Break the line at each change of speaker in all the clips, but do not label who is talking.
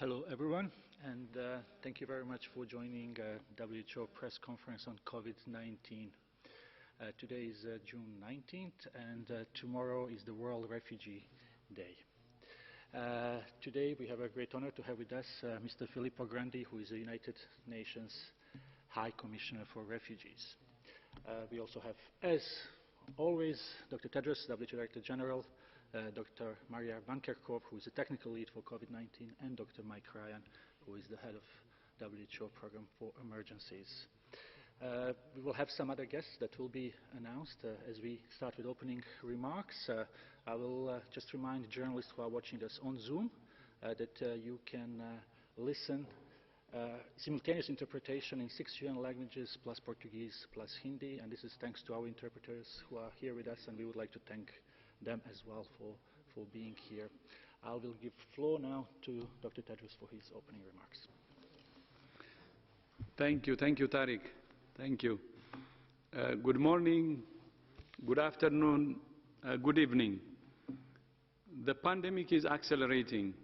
Hello everyone, and thank you very much for joining WHO press conference on COVID-19. Today is June 19th, and tomorrow is the World Refugee Day. Today we have a great honor to have with us Mr. Filippo Grandi, who is the United Nations High Commissioner for Refugees. We also have, as always, Dr. Tedros, WHO Director General, Dr. Maria Van Kerkhove, who is the technical lead for COVID-19, and Dr. Mike Ryan, who is the head of WHO Program for Emergencies. We will have some other guests that will be announced as we start with opening remarks. I will just remind journalists who are watching us on Zoom that you can listen simultaneous interpretation in 6 UN languages plus Portuguese plus Hindi, and this is thanks to our interpreters who are here with us, and we would like to thank them as well for being here. I will give floor now to Dr. Tedros for his opening remarks.
Thank you, Tariq. Thank you. Good morning, good afternoon, good evening. The pandemic is accelerating.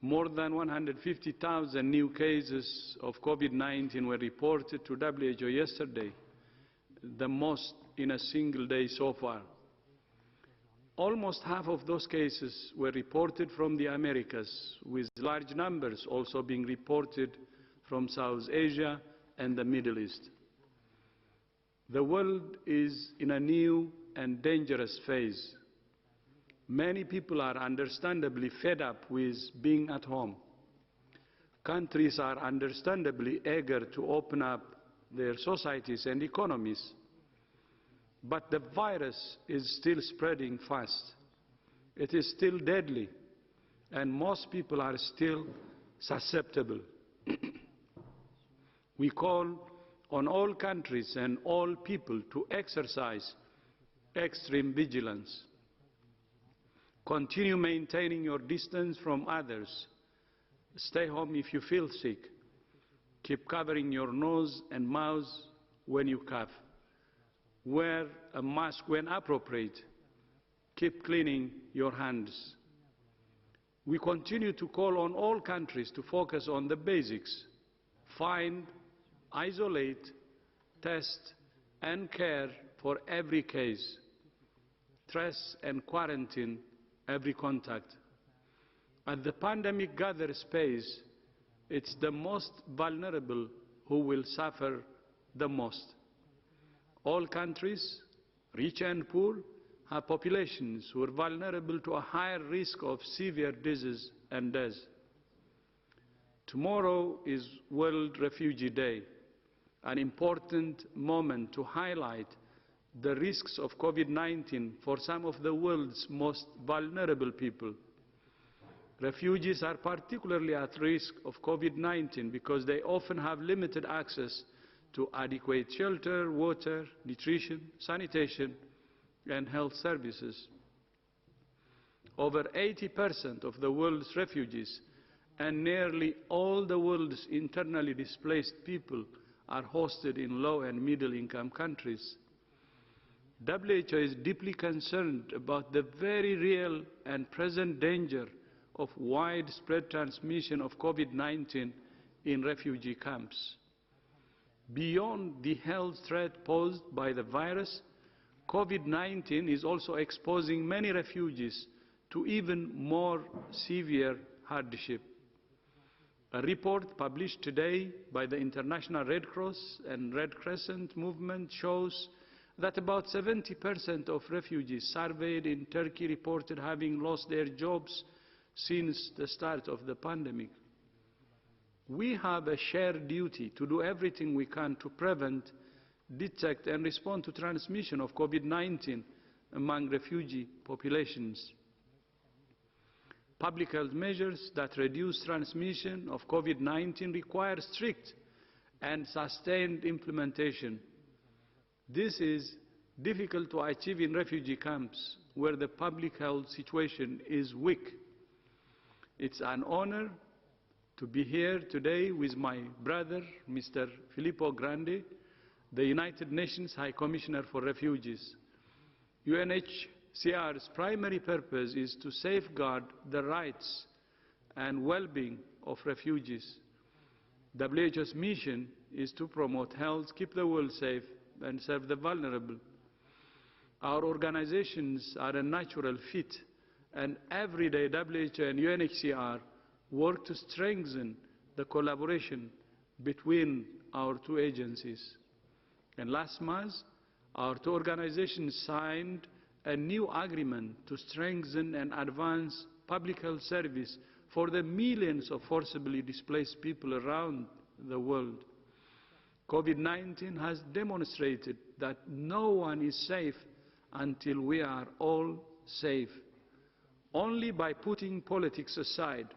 More than 150,000 new cases of COVID-19 were reported to WHO yesterday, the most in a single day so far. Almost half of those cases were reported from the Americas, with large numbers also being reported from South Asia and the Middle East. The world is in a new and dangerous phase. Many people are understandably fed up with being at home. Countries are understandably eager to open up their societies and economies. But the virus is still spreading fast. It is still deadly, and most people are still susceptible. We call on all countries and all people to exercise extreme vigilance. Continue maintaining your distance from others. Stay home if you feel sick. Keep covering your nose and mouth when you cough. Wear a mask when appropriate. Keep cleaning your hands. We continue to call on all countries to focus on the basics. Find, isolate, test, and care for every case. Trace and quarantine every contact. As the pandemic gathers pace, it's the most vulnerable who will suffer the most. All countries, rich and poor, have populations who are vulnerable to a higher risk of severe disease and death. Tomorrow is World Refugee Day, an important moment to highlight the risks of COVID-19 for some of the world's most vulnerable people. Refugees are particularly at risk of COVID-19 because they often have limited access to adequate shelter, water, nutrition, sanitation, and health services. Over 80% of the world's refugees and nearly all the world's internally displaced people are hosted in low and middle income countries. WHO is deeply concerned about the very real and present danger of widespread transmission of COVID-19 in refugee camps. Beyond the health threat posed by the virus, COVID-19 is also exposing many refugees to even more severe hardship. A report published today by the International Red Cross and Red Crescent movement shows that about 70% of refugees surveyed in Turkey reported having lost their jobs since the start of the pandemic. We have a shared duty to do everything we can to prevent, detect, and respond to transmission of COVID-19 among refugee populations. Public health measures that reduce transmission of COVID-19 require strict and sustained implementation. This is difficult to achieve in refugee camps where the public health situation is weak. It's an honor to be here today with my brother, Mr. Filippo Grandi, the United Nations High Commissioner for Refugees. UNHCR's primary purpose is to safeguard the rights and well-being of refugees. WHO's mission is to promote health, keep the world safe, and serve the vulnerable. Our organizations are a natural fit, and every day WHO and UNHCR work to strengthen the collaboration between our two agencies. And last month, our two organizations signed a new agreement to strengthen and advance public health service for the millions of forcibly displaced people around the world. COVID-19 has demonstrated that no one is safe until we are all safe. Only by putting politics aside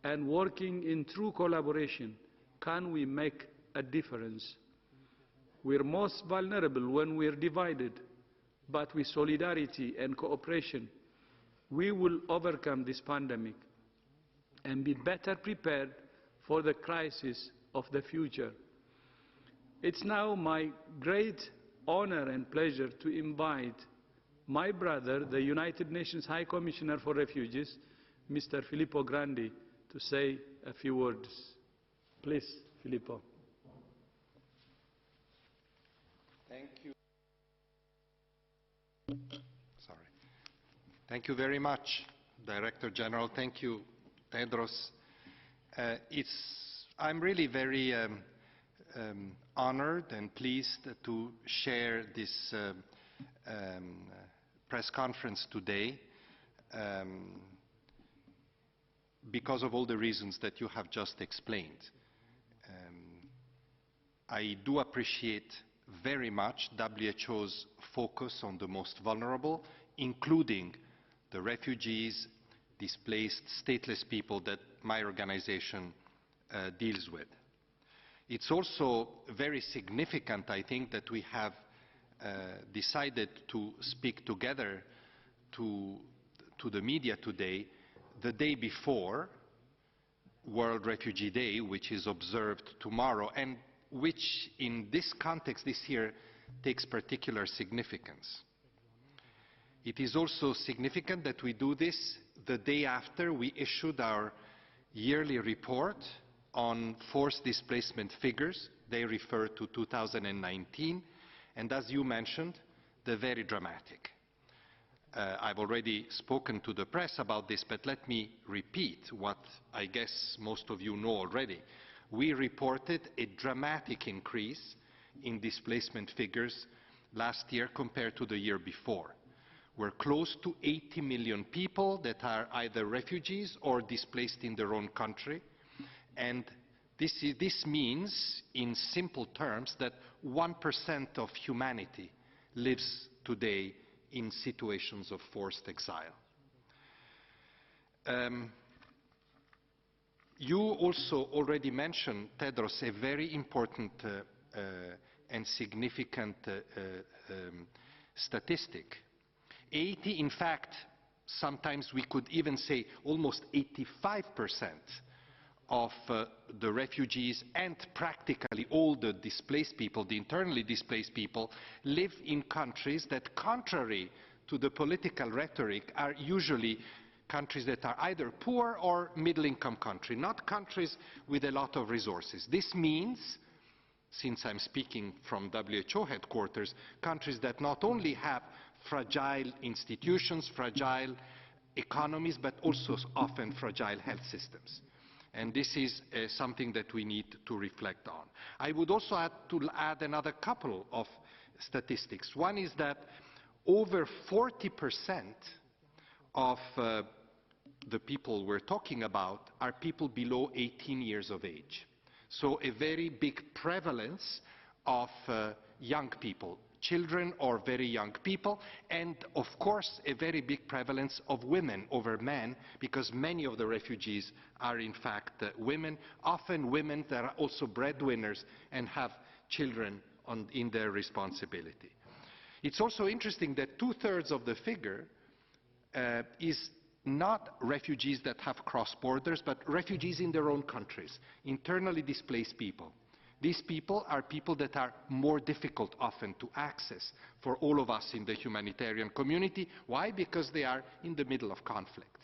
and working in true collaboration can we make a difference. We're most vulnerable when we're divided, but with solidarity and cooperation, we will overcome this pandemic and be better prepared for the crisis of the future. It's now my great honor and pleasure to invite my brother, the United Nations High Commissioner for Refugees, Mr. Filippo Grandi, to say a few words. Please, Filippo.
Thank you. Sorry. Thank you very much, Director General. Thank you, Tedros. I'm really very honored and pleased to share this press conference today because of all the reasons that you have just explained. I do appreciate very much WHO's focus on the most vulnerable, including the refugees, displaced, stateless people that my organization deals with. It's also very significant, I think, that we have decided to speak together to the media today, the day before World Refugee Day, which is observed tomorrow, and which in this context this year takes particular significance. It is also significant that we do this the day after we issued our yearly report on forced displacement figures. They refer to 2019, and as you mentioned, they're very dramatic. I've already spoken to the press about this, but let me repeat what I guess most of you know already. We reported a dramatic increase in displacement figures last year compared to the year before. We're close to 80 million people that are either refugees or displaced in their own country, and this means, in simple terms, that 1% of humanity lives today in situations of forced exile. You also already mentioned, Tedros, a very important and significant statistic. 80, in fact, sometimes we could even say almost 85% of the refugees and practically all the displaced people, the internally displaced people, live in countries that, contrary to the political rhetoric, are usually countries that are either poor or middle-income countries, not countries with a lot of resources. This means, since I'm speaking from WHO headquarters, countries that not only have fragile institutions, fragile economies, but also often fragile health systems. And this is something that we need to reflect on. I would also add another couple of statistics. One is that over 40% of the people we're talking about are people below 18 years of age. So a very big prevalence of young people, children or very young people, and of course a very big prevalence of women over men, because many of the refugees are in fact women, often women that are also breadwinners and have children in their responsibility. It's also interesting that 2/3 of the figure is not refugees that have crossed borders, but refugees in their own countries, internally displaced people. These people are people that are more difficult often to access for all of us in the humanitarian community. Why? Because they are in the middle of conflict.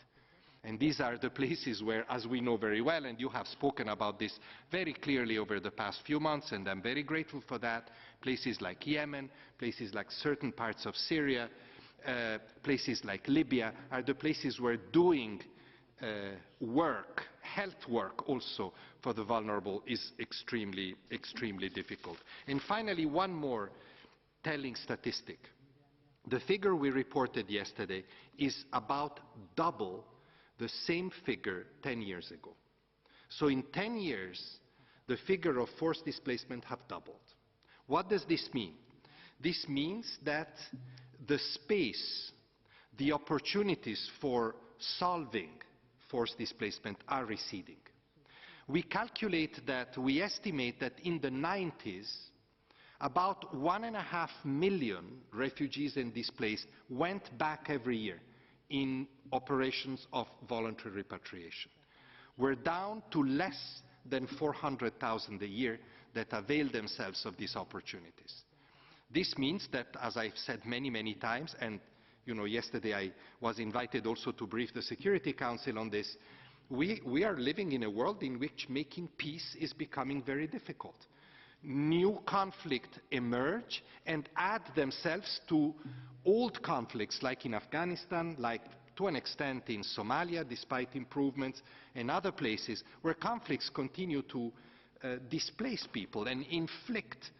And these are the places where, as we know very well, and you have spoken about this very clearly over the past few months, and I'm very grateful for that, places like Yemen, places like certain parts of Syria, places like Libya, are the places where doing work, health work also for the vulnerable is extremely, extremely difficult. And finally, one more telling statistic. The figure we reported yesterday is about double the same figure 10 years ago. So in 10 years, the figure of forced displacement have doubled. What does this mean? This means that the space, the opportunities for solving forced displacement are receding. We estimate that in the 90s, about 1.5 million refugees and displaced went back every year in operations of voluntary repatriation. We're down to less than 400,000 a year that avail themselves of these opportunities. This means that, as I've said many, many times, and yesterday I was invited also to brief the Security Council on this, we are living in a world in which making peace is becoming very difficult. New conflicts emerge and add themselves to old conflicts, like in Afghanistan, like to an extent in Somalia, despite improvements, and other places where conflicts continue to displace people and inflict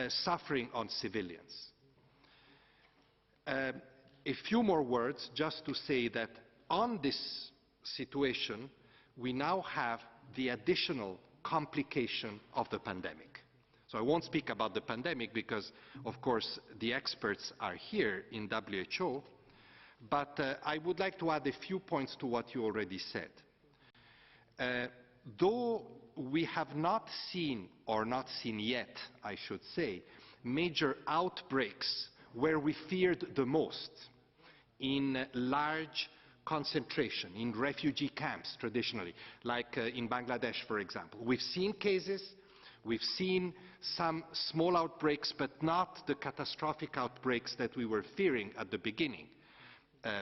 suffering on civilians. A few more words just to say that on this situation, we now have the additional complication of the pandemic. So I won't speak about the pandemic because, of course, the experts are here in WHO, but I would like to add a few points to what you already said. Though we have not seen, or not seen yet, I should say, major outbreaks where we feared the most, in large concentration, in refugee camps traditionally, like in Bangladesh, for example. We've seen cases, we've seen some small outbreaks, but not the catastrophic outbreaks that we were fearing at the beginning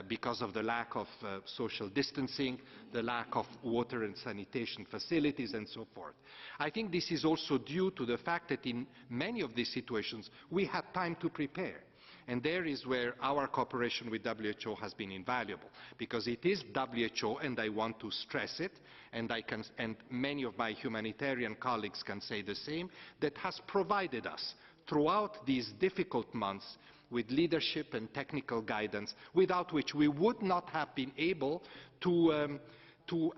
because of the lack of social distancing, the lack of water and sanitation facilities, and so forth. I think this is also due to the fact that in many of these situations we had time to prepare. And there is where our cooperation with WHO has been invaluable, because it is WHO, and I want to stress it, and many of my humanitarian colleagues can say the same, that has provided us throughout these difficult months with leadership and technical guidance, without which we would not have been able to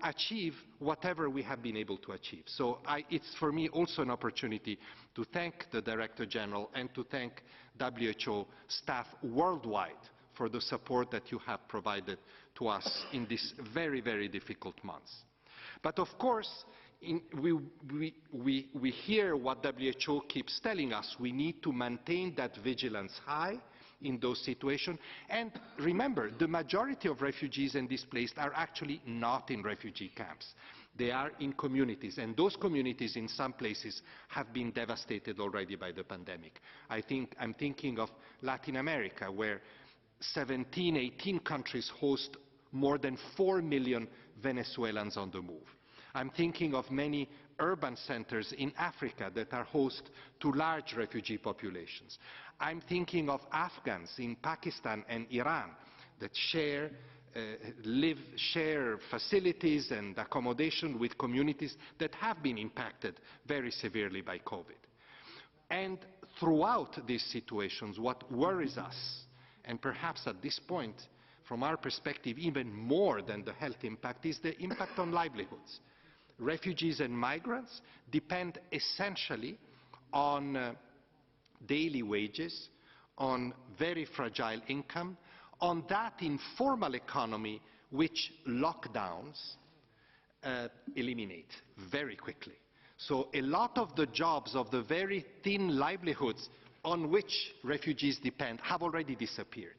achieve whatever we have been able to achieve. So it's for me also an opportunity to thank the Director General and to thank WHO staff worldwide for the support that you have provided to us in these very, very difficult months. But of course, we hear what WHO keeps telling us. We need to maintain that vigilance high in those situations. And remember, the majority of refugees and displaced are actually not in refugee camps. They are in communities, and those communities in some places have been devastated already by the pandemic. I'm thinking of Latin America, where 17, 18 countries host more than 4 million Venezuelans on the move. I'm thinking of many urban centers in Africa that are host to large refugee populations. I'm thinking of Afghans in Pakistan and Iran that share facilities and accommodation with communities that have been impacted very severely by COVID. And throughout these situations, what worries us, and perhaps at this point, from our perspective, even more than the health impact, is the impact on livelihoods. Refugees and migrants depend essentially on daily wages, on very fragile income, on that informal economy which lockdowns eliminate very quickly. So a lot of the jobs of the very thin livelihoods on which refugees depend have already disappeared.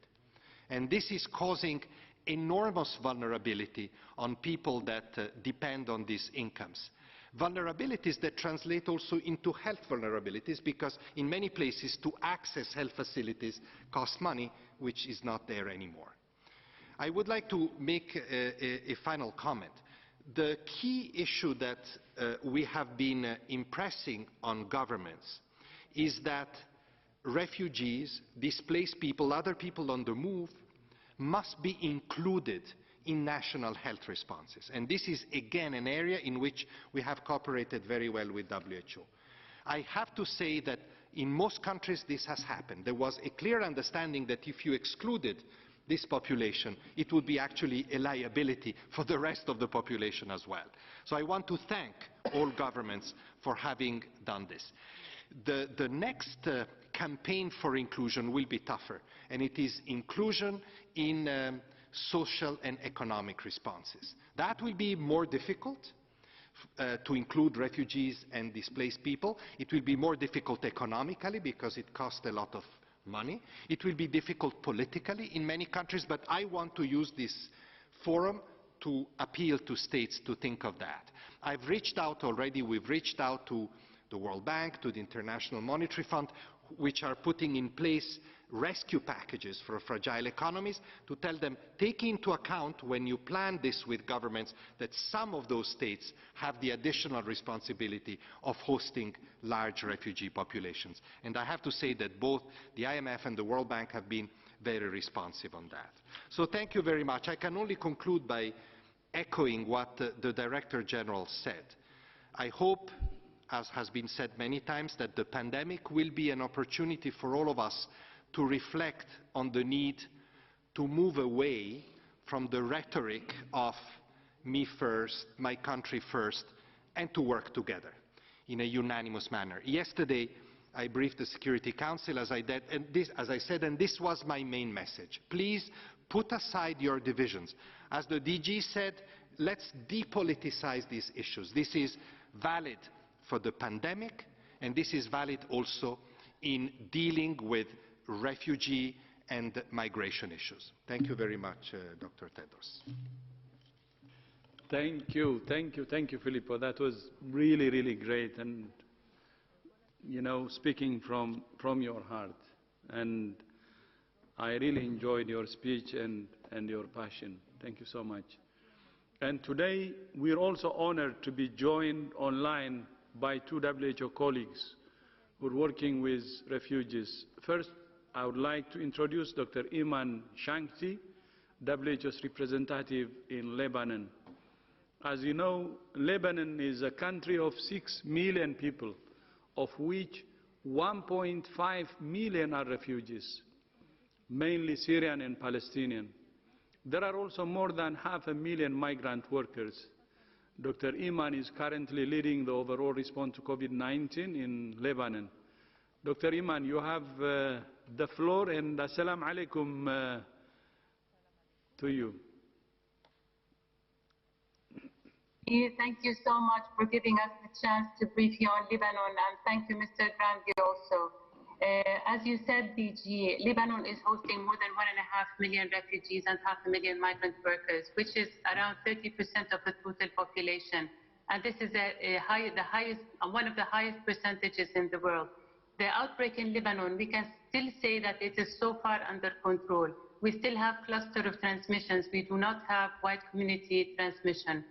And this is causing enormous vulnerability on people that depend on these incomes. Vulnerabilities that translate also into health vulnerabilities, because in many places to access health facilities costs money, which is not there anymore. I would like to make a final comment. The key issue that we have been impressing on governments is that refugees, displaced people, other people on the move, must be included in national health responses. And this is again an area in which we have cooperated very well with WHO. I have to say that in most countries this has happened. There was a clear understanding that if you excluded this population, it would be actually a liability for the rest of the population as well. So I want to thank all governments for having done this. The next campaign for inclusion will be tougher, and it is inclusion in social and economic responses. That will be more difficult to include refugees and displaced people. It will be more difficult economically because it costs a lot of money. It will be difficult politically in many countries, but I want to use this forum to appeal to states to think of that. I've reached out already, we've reached out to the World Bank, to the International Monetary Fund, which are putting in place rescue packages for fragile economies, to tell them, take into account when you plan this with governments that some of those states have the additional responsibility of hosting large refugee populations. And I have to say that both the IMF and the World Bank have been very responsive on that. So thank you very much. I can only conclude by echoing what the Director General said. I hope, as has been said many times, that the pandemic will be an opportunity for all of us to reflect on the need to move away from the rhetoric of me first, my country first, and to work together in a unanimous manner. Yesterday, I briefed the Security Council, as I said, and this was my main message. Please put aside your divisions. As the DG said, let's depoliticize these issues. This is valid for the pandemic, and this is valid also in dealing with refugee and migration issues. Thank you very much, Dr. Tedros.
Thank you, Filippo. That was really, really great, and speaking from your heart. And I really enjoyed your speech and your passion. Thank you so much. And today, we're also honored to be joined online by two WHO colleagues who are working with refugees. First, I would like to introduce Dr. Iman Shankti, WHO's representative in Lebanon. As you know, Lebanon is a country of 6 million people, of which 1.5 million are refugees, mainly Syrian and Palestinian. There are also more than 500,000 migrant workers. Dr. Iman is currently leading the overall response to COVID-19 in Lebanon. Dr. Iman, you have the floor, and assalamu alaikum to you.
Thank you so much for giving us the chance to brief you on Lebanon, and thank you, Mr. Grandi, also. As you said, DG, Lebanon is hosting more than 1.5 million refugees and 500,000 migrant workers, which is around 30% of the total population. And this is one of the highest percentages in the world. The outbreak in Lebanon, we can still say that it is so far under control. We still have cluster of transmissions. We do not have wide community transmission.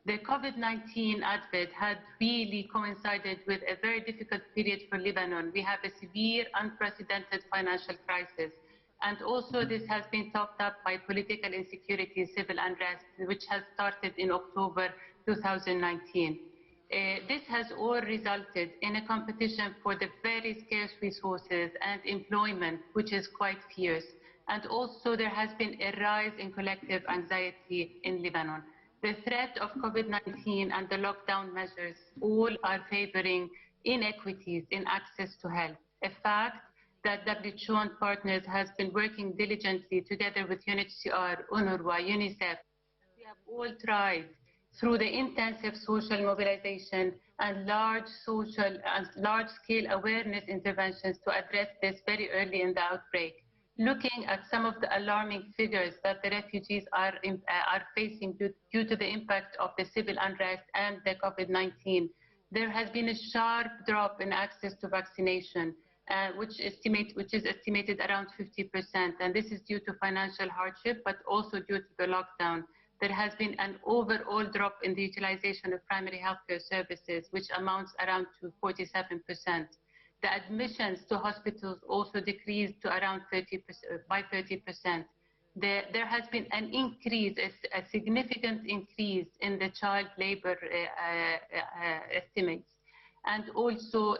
The COVID-19 advent had really coincided with a very difficult period for Lebanon. We have a severe, unprecedented financial crisis. And also this has been topped up by political insecurity, civil unrest, which has started in October 2019. This has all resulted in a competition for the very scarce resources and employment, which is quite fierce. And also there has been a rise in collective anxiety in Lebanon. The threat of COVID-19 and the lockdown measures all are favoring inequities in access to health, a fact that WHO and partners has been working diligently together with UNHCR, UNRWA, UNICEF. We have all tried through the intensive social mobilization and large-scale awareness interventions to address this very early in the outbreak. Looking at some of the alarming figures that the refugees are facing due to the impact of the civil unrest and the COVID-19, there has been a sharp drop in access to vaccination. which is estimated around 50%. And this is due to financial hardship, but also due to the lockdown. There has been an overall drop in the utilization of primary healthcare services, which amounts around to 47%. The admissions to hospitals also decreased to around 30%. There has been an increase, a significant increase in the child labor estimates. And also,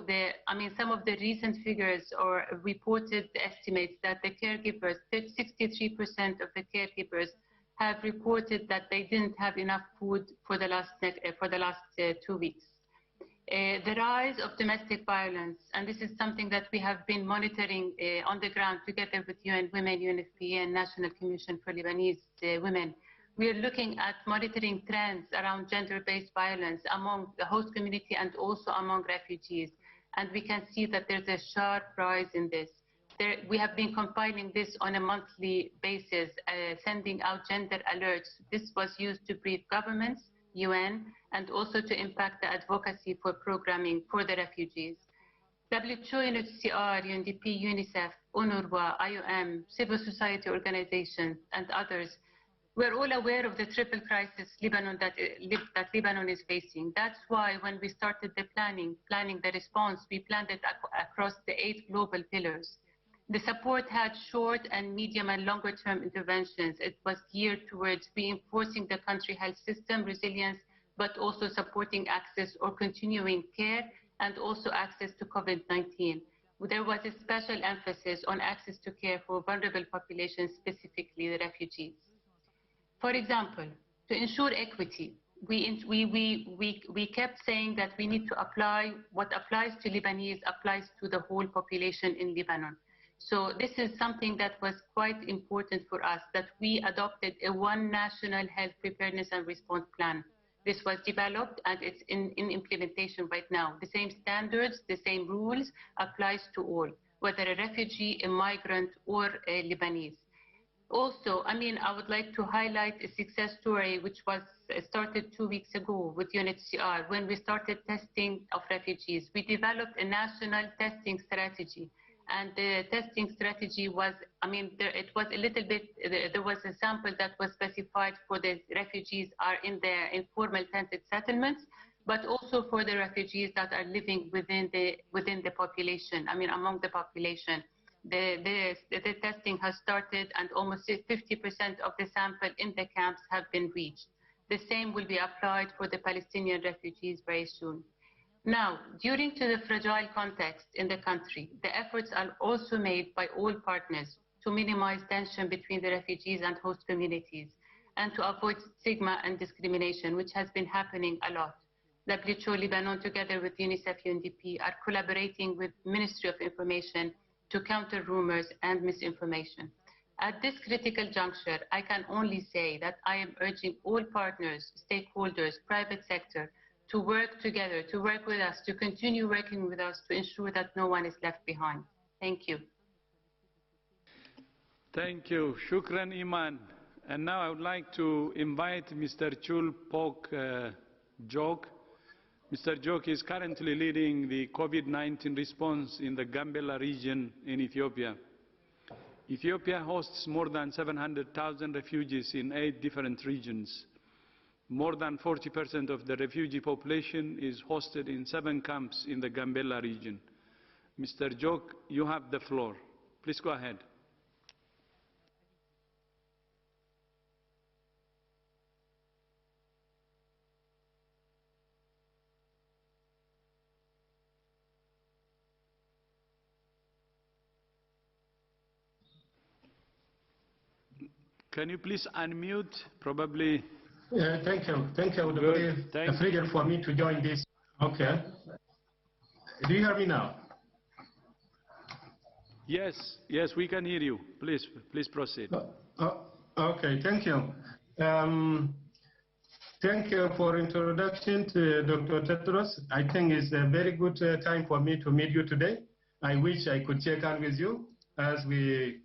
some of the recent figures or reported estimates that the caregivers, 63% of the caregivers have reported that they didn't have enough food for the last 2 weeks. The rise of domestic violence, and this is something that we have been monitoring on the ground together with UN Women, UNFPA, and National Commission for Lebanese Women. We are looking at monitoring trends around gender-based violence among the host community and also among refugees. And we can see that there's a sharp rise in this. We have been compiling this on a monthly basis, sending out gender alerts. This was used to brief governments, UN, and also to impact the advocacy for programming for the refugees. WHO, UNHCR, UNDP, UNICEF, UNRWA, IOM, civil society organizations, and others, we're all aware of the triple crisis that Lebanon is facing. That's why when we started the planning the response, we planned it across the 8 global pillars. The support had short and medium and longer term interventions. It was geared towards reinforcing the country health system resilience, but also supporting access or continuing care and also access to COVID-19. There was a special emphasis on access to care for vulnerable populations, specifically the refugees. For example, to ensure equity, we kept saying that we need to apply what applies to Lebanese applies to the whole population in Lebanon. So this is something that was quite important for us, that we adopted a one national health preparedness and response plan. This was developed and it's in implementation right now. The same standards, the same rules applies to all, whether a refugee, a migrant, or a Lebanese. Also, I would like to highlight a success story which was started 2 weeks ago with UNHCR. When we started testing of refugees, we developed a national testing strategy. And the testing strategy was, it was a little bit, there was a sample that was specified for the refugees are in their informal tented settlements, but also for the refugees that are living within the population, among the population. The testing has started and almost 50% of the sample in the camps have been reached. The same will be applied for the Palestinian refugees very soon. Now, due to the fragile context in the country, the efforts are also made by all partners to minimize tension between the refugees and host communities and to avoid stigma and discrimination, which has been happening a lot. WHO Lebanon, together with UNICEF, UNDP, are collaborating with Ministry of Information to counter rumors and misinformation. At this critical juncture, I can only say that I am urging all partners, stakeholders, private sector, to work together, to work with us, to continue working with us to ensure that no one is left behind. Thank you.
Thank you. Shukran, Iman. And now I would like to invite Mr. Chul Pok Jok. Mr. Jok is currently leading the COVID-19 response in the Gambela region in Ethiopia. Ethiopia hosts more than 700,000 refugees in 8 different regions. More than 40% of the refugee population is hosted in 7 camps in the Gambela region. Mr. Jok, you have the floor. Please go ahead. Can you please unmute? Probably.
Thank you. Thank you. The freedom for me to join this. Okay. Do you hear me now?
Yes, yes, we can hear you. Please proceed.
Okay, thank you. Thank you for introduction to Dr. Tedros. I think it's a very good time for me to meet you today. I wish I could check in with you as we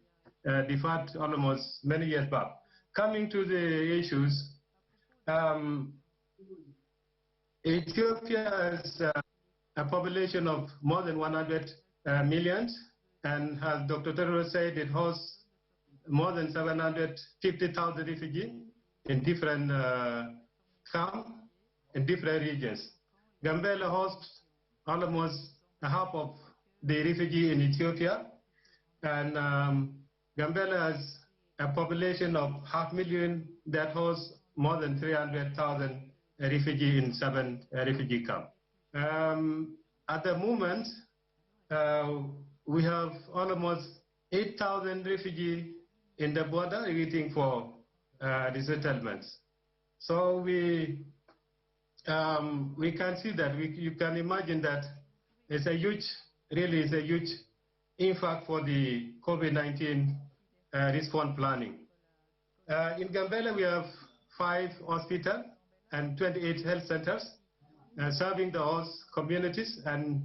deferred almost many years back. Coming to the issues, Ethiopia has a population of more than 100 million, and as Dr. Tedros said, it hosts more than 750,000 refugees in different camps in different regions. Gambela hosts almost half of the refugees in Ethiopia, and Gambela has a population of 500,000 that hosts more than 300,000 refugees in 7 refugee camps. At the moment, we have almost 8,000 refugees in the border waiting for resettlements. So we can see that you can imagine that it's a huge, really is a huge impact for the COVID-19 response planning. In Gambela, we have 5 hospitals and 28 health centers serving the host communities, and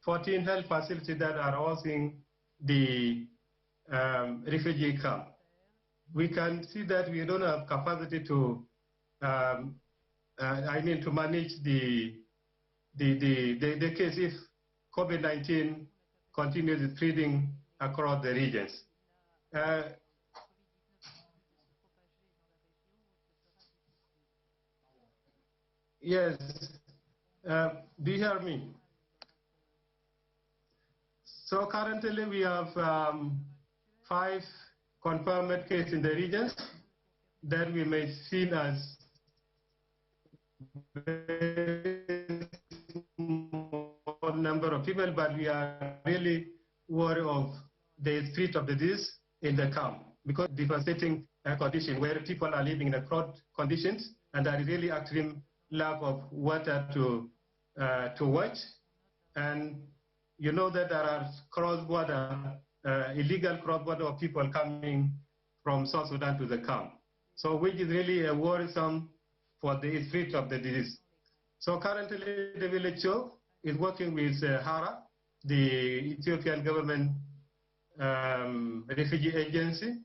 14 health facilities that are housing the refugee camp. We can see that we don't have capacity to, to manage the case if COVID-19 continues spreading across the regions. Yes, do you hear me? So currently we have 5 confirmed cases in the regions that we may see as very small number of people, but we are really worried of the spread of the disease in the camp because devastating condition where people are living in crowd conditions, and there is really extreme lack of water to watch. And you know that there are cross-border, illegal cross-border of people coming from South Sudan to the camp. So which is really worrisome for the spread of the disease. So currently the WHO is working with HARA, the Ethiopian government refugee agency,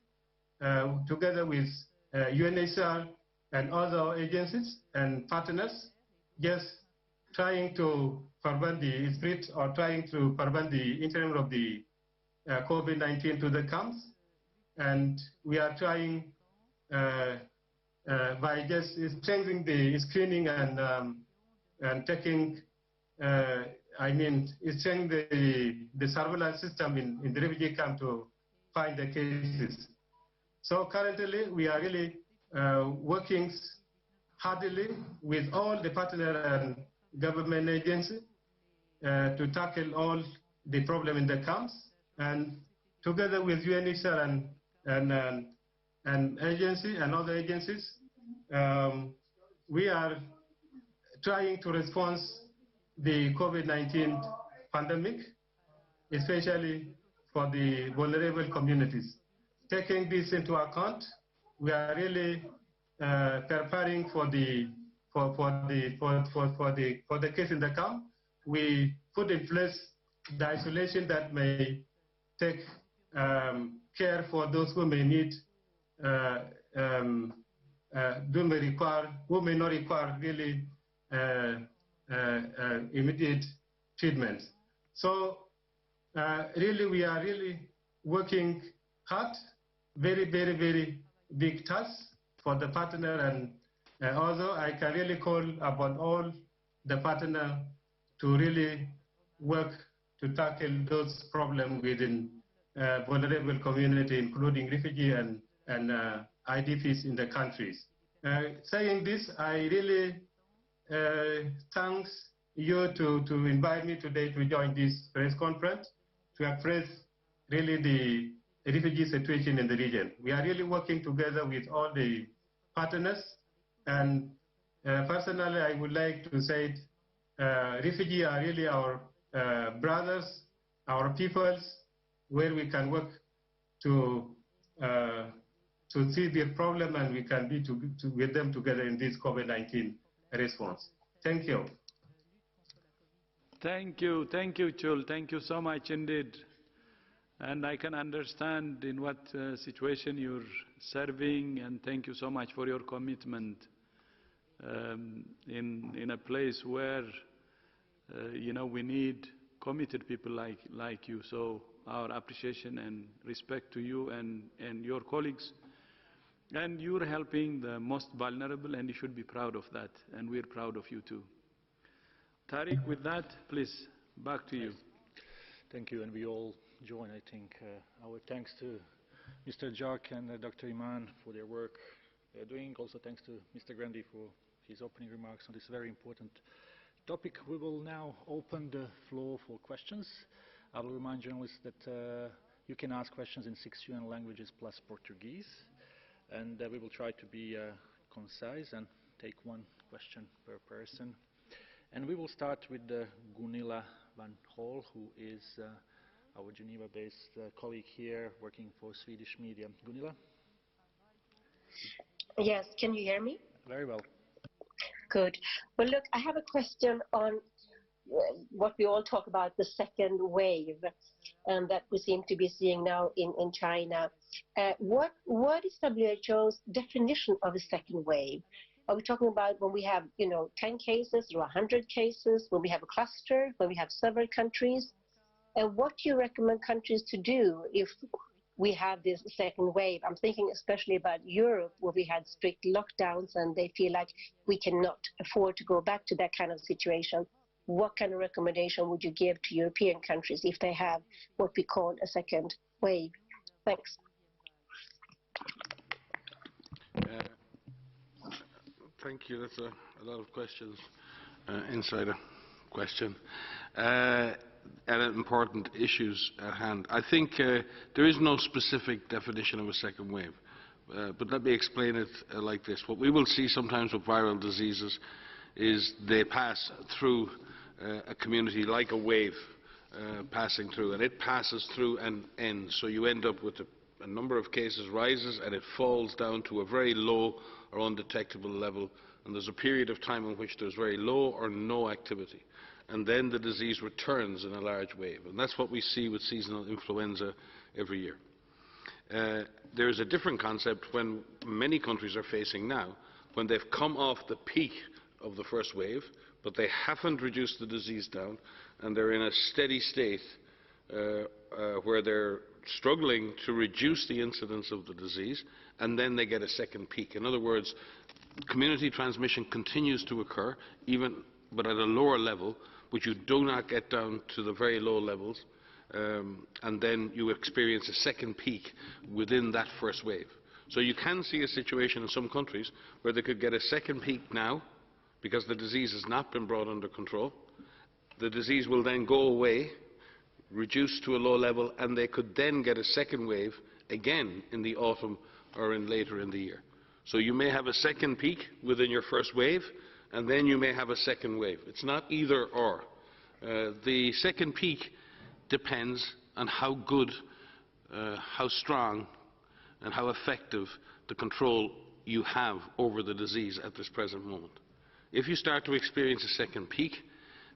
together with UNHCR and other agencies and partners, just trying to prevent the spread or trying to prevent the entry of the COVID-19 to the camps. And we are trying by just strengthening the screening and taking, strengthening the surveillance system in the refugee camp to find the cases. So currently we are really working hardly with all the partner and government agencies to tackle all the problem in the camps, and together with UNHCR and agency and other agencies, we are trying to respond the COVID-19 pandemic, especially for the vulnerable communities. Taking this into account, we are really preparing for the case in the camp. We put in place the isolation that may take care for those who may need, who may not require really immediate treatment. So really, we are really working hard, very, very, very big task for the partner, and also I can really call upon all the partner to really work to tackle those problems within vulnerable community, including refugee and IDPs in the countries. Saying this, I really thanks you to invite me today to join this press conference to express really the refugee situation in the region. We are really working together with all the partners, and personally I would like to say refugees are really our brothers, our peoples, where we can work to see their problem, and we can be with them together in this COVID-19 response. Thank you.
Thank you, Chul. Thank you so much indeed. And I can understand in what situation you're serving, and thank you so much for your commitment in a place where, we need committed people like you. So our appreciation and respect to you and your colleagues. And you're helping the most vulnerable, and you should be proud of that. And we're proud of you too. Tariq, with that, please, back to you.
Thank you, and we all join, I think, our thanks to Mr. Jark and Dr. Iman for their work they're doing. Also thanks to Mr. Grandi for his opening remarks on this very important topic. We will now open the floor for questions. I will remind journalists that you can ask questions in 6 UN languages plus Portuguese, and we will try to be concise and take one question per person. And we will start with Gunilla van Hol, who is our Geneva-based colleague here working for Swedish media. Gunilla?
Yes, can you hear me?
Very well.
Good. Well, look, I have a question on what we all talk about, the second wave, and that we seem to be seeing now in China. What is WHO's definition of a second wave? Are we talking about when we have, 10 cases or 100 cases, when we have a cluster, when we have several countries? And what do you recommend countries to do if we have this second wave? I'm thinking especially about Europe, where we had strict lockdowns and they feel like we cannot afford to go back to that kind of situation. What kind of recommendation would you give to European countries if they have what we call a second wave? Thanks.
Thank you. That's a lot of questions inside a question. And important issues at hand. I think there is no specific definition of a second wave. But let me explain it like this. What we will see sometimes with viral diseases is they pass through a community like a wave passing through, and it passes through and ends. So you end up with a number of cases rises and it falls down to a very low or undetectable level, and there's a period of time in which there's very low or no activity. And then the disease returns in a large wave. And that's what we see with seasonal influenza every year. There is a different concept when many countries are facing now, when they've come off the peak of the first wave, but they haven't reduced the disease down, and they're in a steady state where they're struggling to reduce the incidence of the disease, and then they get a second peak. In other words, community transmission continues to occur, but at a lower level, which you do not get down to the very low levels, and then you experience a second peak within that first wave. So you can see a situation in some countries where they could get a second peak now, because the disease has not been brought under control. The disease will then go away, reduce to a low level, and they could then get a second wave again in the autumn or later in the year. So you may have a second peak within your first wave, and then you may have a second wave. It's not either or. The second peak depends on how good, how strong, and how effective the control you have over the disease at this present moment. If you start to experience a second peak,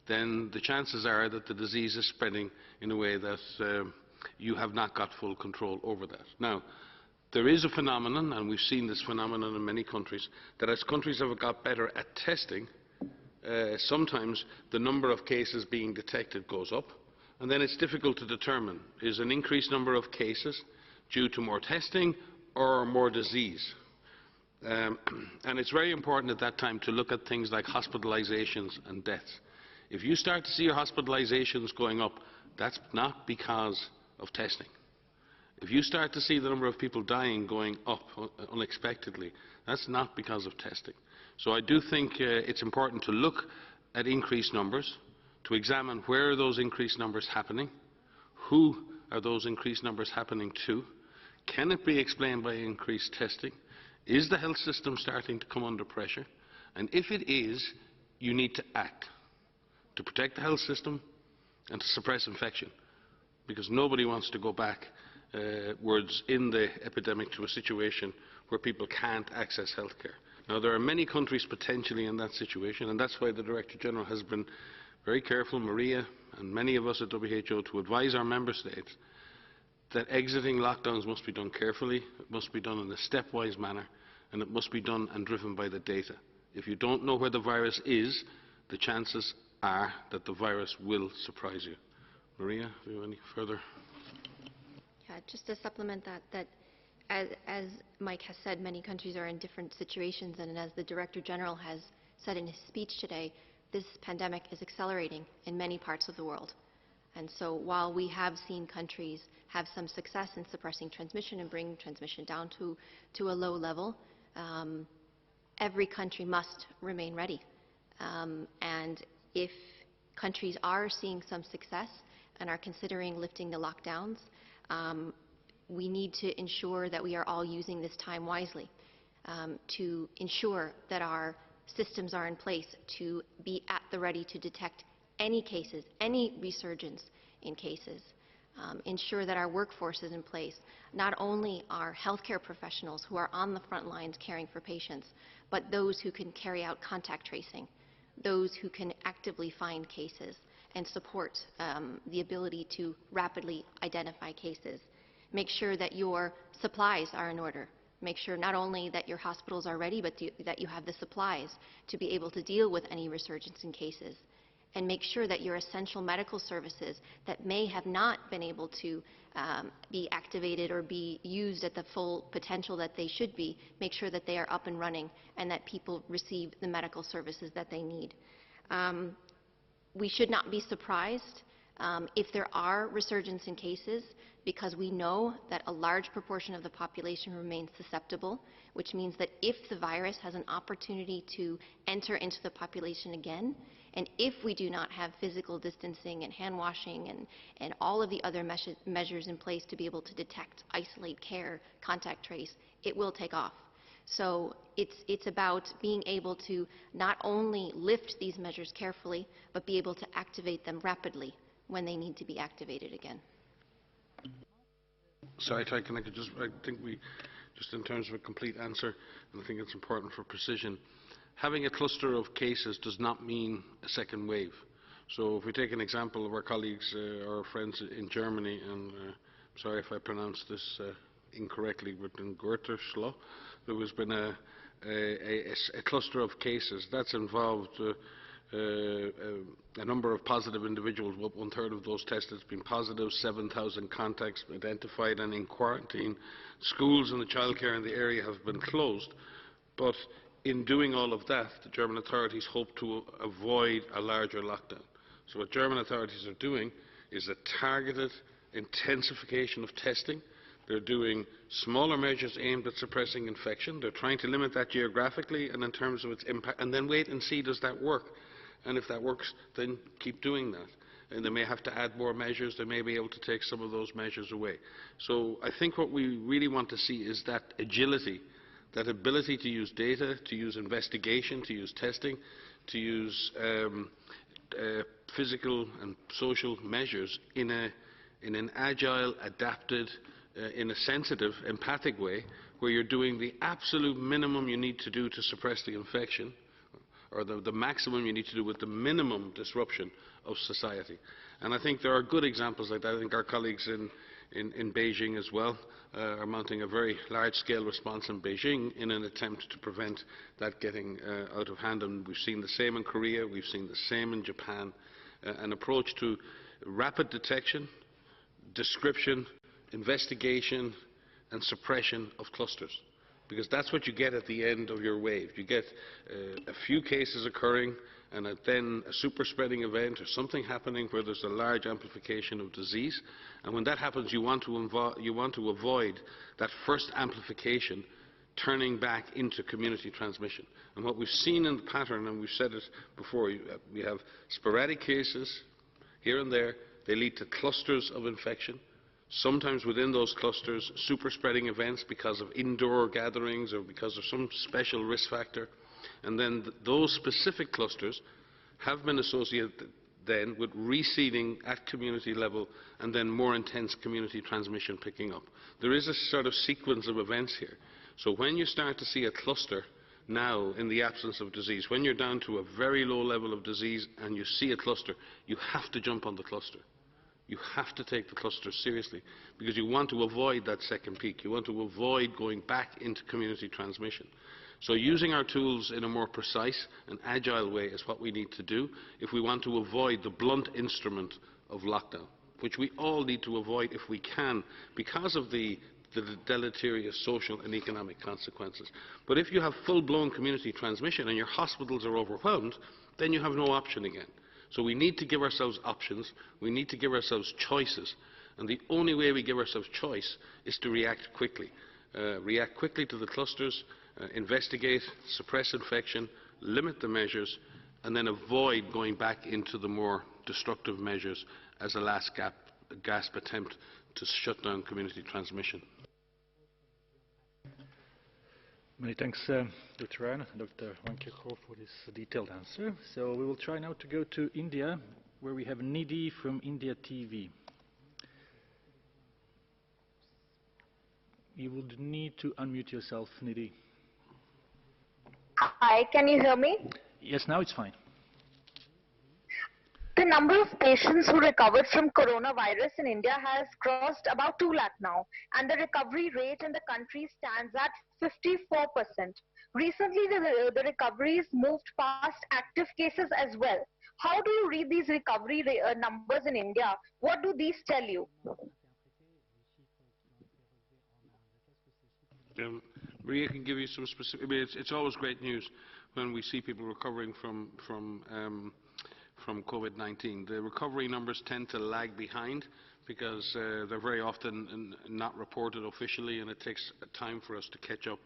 then the chances are that the disease is spreading in a way that you have not got full control over that. Now, there is a phenomenon, and we've seen this phenomenon in many countries, that as countries have got better at testing, sometimes the number of cases being detected goes up, and then it's difficult to determine, is an increased number of cases due to more testing or more disease? And it's very important at that time to look at things like hospitalizations and deaths. If you start to see your hospitalizations going up, that's not because of testing. If you start to see the number of people dying going up unexpectedly, that's not because of testing. So I do think it's important to look at increased numbers, to examine where are those increased numbers happening, who are those increased numbers happening to, can it be explained by increased testing, is the health system starting to come under pressure, and if it is, you need to act to protect the health system and to suppress infection, because nobody wants to go backwards in the epidemic to a situation where people can't access health care. Now, there are many countries potentially in that situation, and that's why the Director General has been very careful, Maria and many of us at WHO, to advise our member states that exiting lockdowns must be done carefully, it must be done in a stepwise manner, and it must be done and driven by the data. If you don't know where the virus is, the chances are that the virus will surprise you. Maria, do you have any further?
Yeah, just to supplement that as Mike has said, many countries are in different situations, and as the Director General has said in his speech today, this pandemic is accelerating in many parts of the world. And so while we have seen countries have some success in suppressing transmission and bringing transmission down to a low level, every country must remain ready. And if countries are seeing some success and are considering lifting the lockdowns, we need to ensure that we are all using this time wisely to ensure that our systems are in place to be at the ready to detect any cases, any resurgence in cases. Ensure that our workforce is in place, not only our healthcare professionals who are on the front lines caring for patients, but those who can carry out contact tracing, those who can actively find cases and support the ability to rapidly identify cases. Make sure that your supplies are in order. Make sure not only that your hospitals are ready, but that you have the supplies to be able to deal with any resurgence in cases. And make sure that your essential medical services that may have not been able to be activated or be used at the full potential that they should be, make sure that they are up and running and that people receive the medical services that they need. We should not be surprised if there are resurgence in cases, because we know that a large proportion of the population remains susceptible, which means that if the virus has an opportunity to enter into the population again, and if we do not have physical distancing and hand washing and all of the other measures in place to be able to detect, isolate, care, contact trace, it will take off. So it's about being able to not only lift these measures carefully, but be able to activate them rapidly when they need to be activated again.
Sorry, I think we, just in terms of a complete answer, and I think it's important for precision, having a cluster of cases does not mean a second wave. So if we take an example of our colleagues, our friends in Germany, and sorry if I pronounced this incorrectly, but in Gütersloh, there has been a cluster of cases. That's involved a number of positive individuals. 1/3 of those tested has been positive, 7,000 contacts identified and in quarantine. Schools and the childcare in the area have been closed. But in doing all of that, the German authorities hope to avoid a larger lockdown. So what German authorities are doing is a targeted intensification of testing. They're doing smaller measures aimed at suppressing infection. They're trying to limit that geographically and in terms of its impact, and then wait and see, does that work? And if that works, then keep doing that. And they may have to add more measures. They may be able to take some of those measures away. So I think what we really want to see is that agility, that ability to use data, to use investigation, to use testing, to use physical and social measures in an agile, adapted, in a sensitive, empathic way, where you're doing the absolute minimum you need to do to suppress the infection, or the maximum you need to do with the minimum disruption of society. And I think there are good examples like that. I think our colleagues in Beijing as well are mounting a very large-scale response in Beijing in an attempt to prevent that getting out of hand. And we've seen the same in Korea, we've seen the same in Japan, an approach to rapid detection, description, investigation and suppression of clusters. Because that's what you get at the end of your wave. You get a few cases occurring and then a super spreading event or something happening where there's a large amplification of disease. And when that happens, you want to avoid that first amplification turning back into community transmission. And what we've seen in the pattern, and we've said it before, we have sporadic cases here and there. They lead to clusters of infection. Sometimes within those clusters, super spreading events because of indoor gatherings or because of some special risk factor. And then those specific clusters have been associated then with reseeding at community level and then more intense community transmission picking up. There is a sort of sequence of events here. So when you start to see a cluster now in the absence of disease, when you're down to a very low level of disease and you see a cluster, you have to jump on the cluster. You have to take the cluster seriously because you want to avoid that second peak. You want to avoid going back into community transmission. So using our tools in a more precise and agile way is what we need to do if we want to avoid the blunt instrument of lockdown. which we all need to avoid if we can, because of the deleterious social and economic consequences. But if you have full-blown community transmission and your hospitals are overwhelmed, then you have no option again. So we need to give ourselves options, we need to give ourselves choices, and the only way we give ourselves choice is to react quickly. React quickly to the clusters, investigate, suppress infection, limit the measures, and then avoid going back into the more destructive measures as a last gasp attempt to shut down community transmission.
Many thanks, Dr. Ryan and Dr. Wankekho, for this detailed answer. So we will try now to go to India, where we have Nidhi from India TV. You would need to unmute yourself, Nidhi.
Hi, can you hear me?
Yes, now it's fine.
The number of patients who recovered from coronavirus in India has crossed about 2 lakh now, and the recovery rate in the country stands at 54%. Recently, the recoveries moved past active cases as well. How do you read these recovery numbers in India? What do these tell you?
Maria can give you some specific. I mean, it's always great news when we see people recovering from COVID-19. The recovery numbers tend to lag behind because they're very often not reported officially, and it takes time for us to catch up.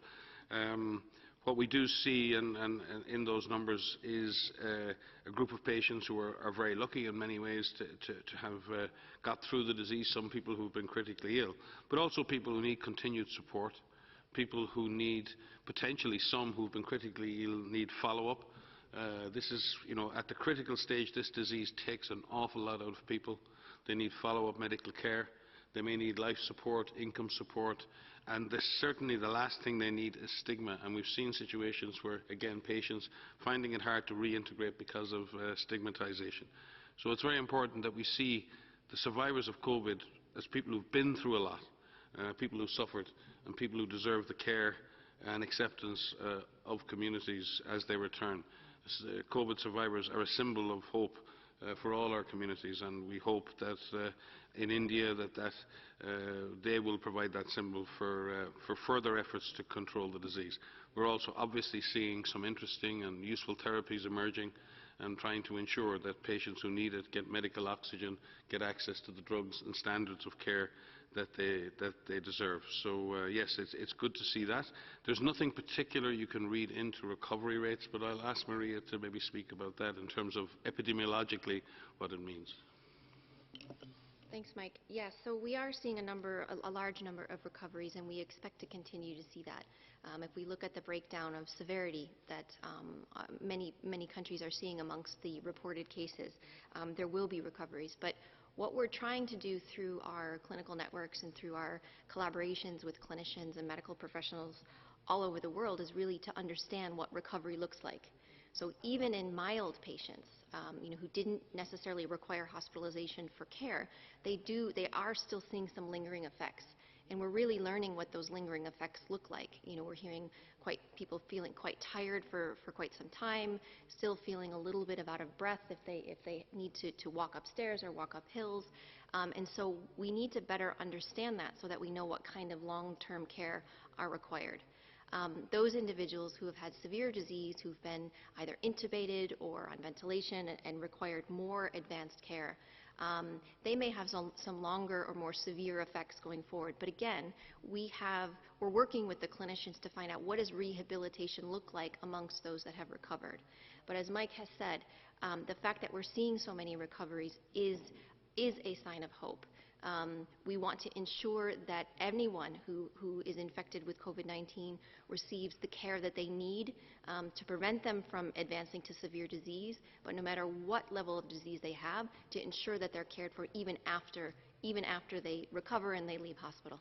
What we do see in those numbers is a group of patients who are very lucky in many ways to have got through the disease, some people who have been critically ill, but also people who need continued support, people who need, potentially some who have been critically ill need follow-up. This is, you know, at the critical stage, this disease takes an awful lot out of people. They need follow-up medical care. They may need life support, income support, and certainly the last thing they need is stigma. And we've seen situations where, again, patients finding it hard to reintegrate because of stigmatization. So it's very important that we see the survivors of COVID as people who've been through a lot, people who suffered, and people who deserve the care and acceptance of communities as they return. COVID survivors are a symbol of hope for all our communities, and we hope that in India they will provide that symbol for further efforts to control the disease. We're also obviously seeing some interesting and useful therapies emerging, and trying to ensure that patients who need it get medical oxygen, get access to the drugs and standards of care that they deserve. So yes, it's good to see that. There's nothing particular you can read into recovery rates, but I'll ask Maria to maybe speak about that in terms of epidemiologically what it means.
Thanks, Mike. Yes, so we are seeing a large number of recoveries, and we expect to continue to see that. If we look at the breakdown of severity that many countries are seeing amongst the reported cases, there will be recoveries. But what we're trying to do through our clinical networks and through our collaborations with clinicians and medical professionals all over the world is really to understand what recovery looks like. So even in mild patients, who didn't necessarily require hospitalization for care, they are still seeing some lingering effects. And we're really learning what those lingering effects look like. We're hearing people feeling quite tired for quite some time, still feeling a little bit out of breath if they need to walk upstairs or walk up hills. And so we need to better understand that so that we know what kind of long-term care are required. Those individuals who have had severe disease, who've been either intubated or on ventilation and required more advanced care, they may have some longer or more severe effects going forward. But again, we're working with the clinicians to find out what does rehabilitation look like amongst those that have recovered. But as Mike has said, the fact that we're seeing so many recoveries is a sign of hope. We want to ensure that anyone who is infected with COVID-19 receives the care that they need to prevent them from advancing to severe disease, but no matter what level of disease they have, to ensure that they're cared for even after they recover and they leave hospital.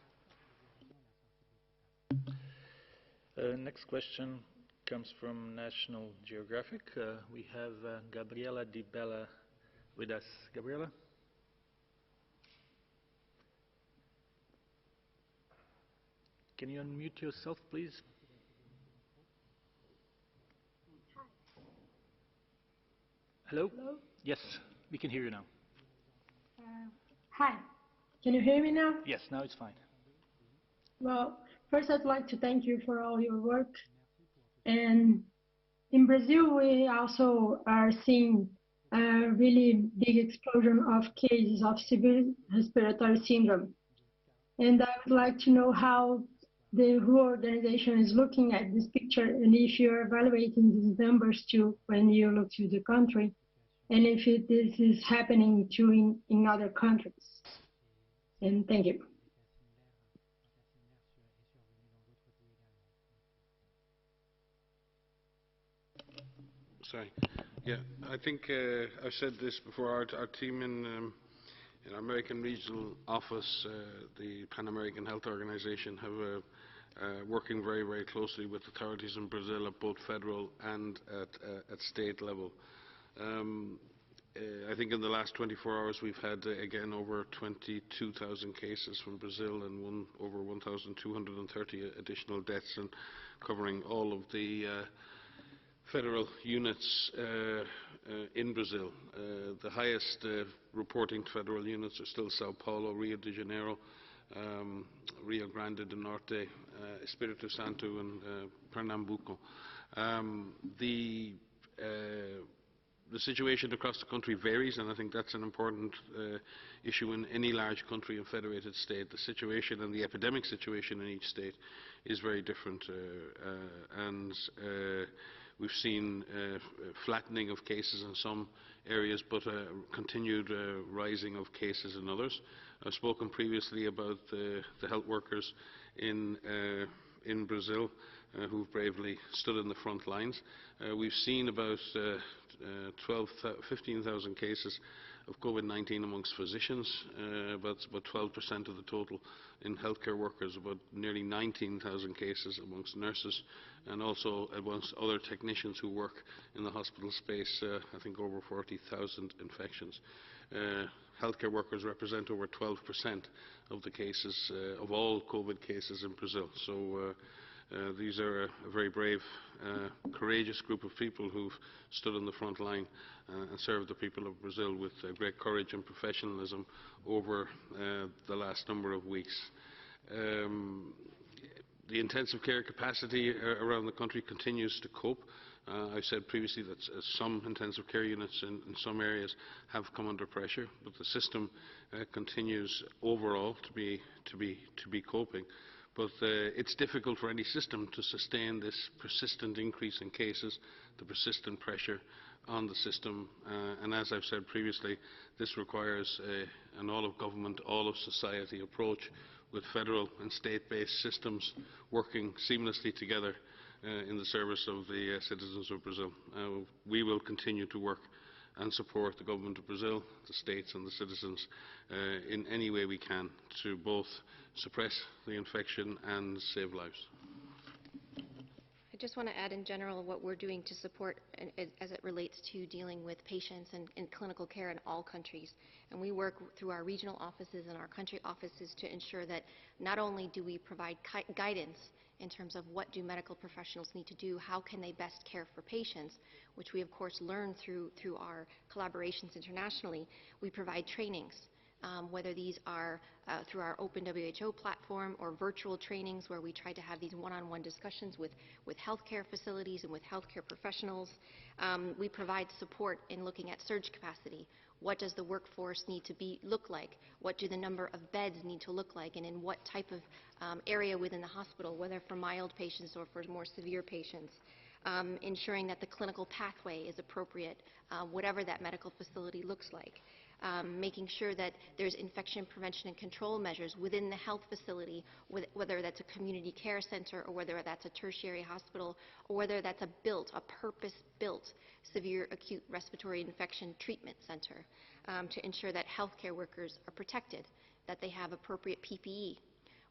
Next question comes from National Geographic. We have Gabriela Di Bella with us. Gabriela? Can you unmute yourself, please? Hello?
Hello?
Yes, we can hear you now.
Hi, can you hear me now?
Yes, now it's fine.
Well, first I'd like to thank you for all your work. And in Brazil, we also are seeing a really big explosion of cases of severe respiratory syndrome. And I would like to know how the WHO organization is looking at this picture and if you're evaluating these numbers too when you look to the country, and if this is happening too in other countries. And thank you.
Sorry. Yeah, I think I've said this before. Our team in our American regional office, the Pan American Health Organization, have working very, very closely with authorities in Brazil at both federal and at state level. I think in the last 24 hours we've had, again, over 22,000 cases from Brazil and over 1,230 additional deaths, and covering all of the federal units in Brazil. The highest reporting federal units are still Sao Paulo, Rio de Janeiro, Rio Grande do Norte, Espírito Santo and Pernambuco. The situation across the country varies, and I think that's an important issue in any large country and federated state. The situation and the epidemic situation in each state is very different, and we've seen flattening of cases in some areas, but continued rising of cases in others. I've spoken previously about the health workers in Brazil who've bravely stood in the front lines. We've seen about 15,000 cases of COVID-19 amongst physicians, about 12% of the total in healthcare workers, about nearly 19,000 cases amongst nurses, and also amongst other technicians who work in the hospital space, I think over 40,000 infections. Healthcare workers represent over 12% of the cases, of all COVID cases in Brazil. So these are a very brave, courageous group of people who've stood on the front line and served the people of Brazil with great courage and professionalism over the last number of weeks. The intensive care capacity around the country continues to cope. I've said previously that some intensive care units in some areas have come under pressure, but the system continues overall to be coping. But it's difficult for any system to sustain this persistent increase in cases, the persistent pressure on the system, and as I've said previously, this requires an all-of-government, all-of-society approach with federal and state-based systems working seamlessly together in the service of the citizens of Brazil. We will continue to work and support the government of Brazil, the states and the citizens in any way we can to both suppress the infection and save lives.
I just want to add in general what we're doing to support as it relates to dealing with patients and clinical care in all countries. And we work through our regional offices and our country offices to ensure that not only do we provide guidance in terms of what do medical professionals need to do, how can they best care for patients, which we of course learn through our collaborations internationally. We provide trainings, whether these are through our open WHO platform or virtual trainings where we try to have these one-on-one discussions with healthcare facilities and with healthcare professionals. We provide support in looking at surge capacity. What does the workforce need to look like? What do the number of beds need to look like, and in what type of area within the hospital, whether for mild patients or for more severe patients? Ensuring that the clinical pathway is appropriate, whatever that medical facility looks like. Making sure that there's infection prevention and control measures within the health facility, whether that's a community care center or whether that's a tertiary hospital or whether that's a purpose-built severe acute respiratory infection treatment center, to ensure that healthcare workers are protected, that they have appropriate PPE.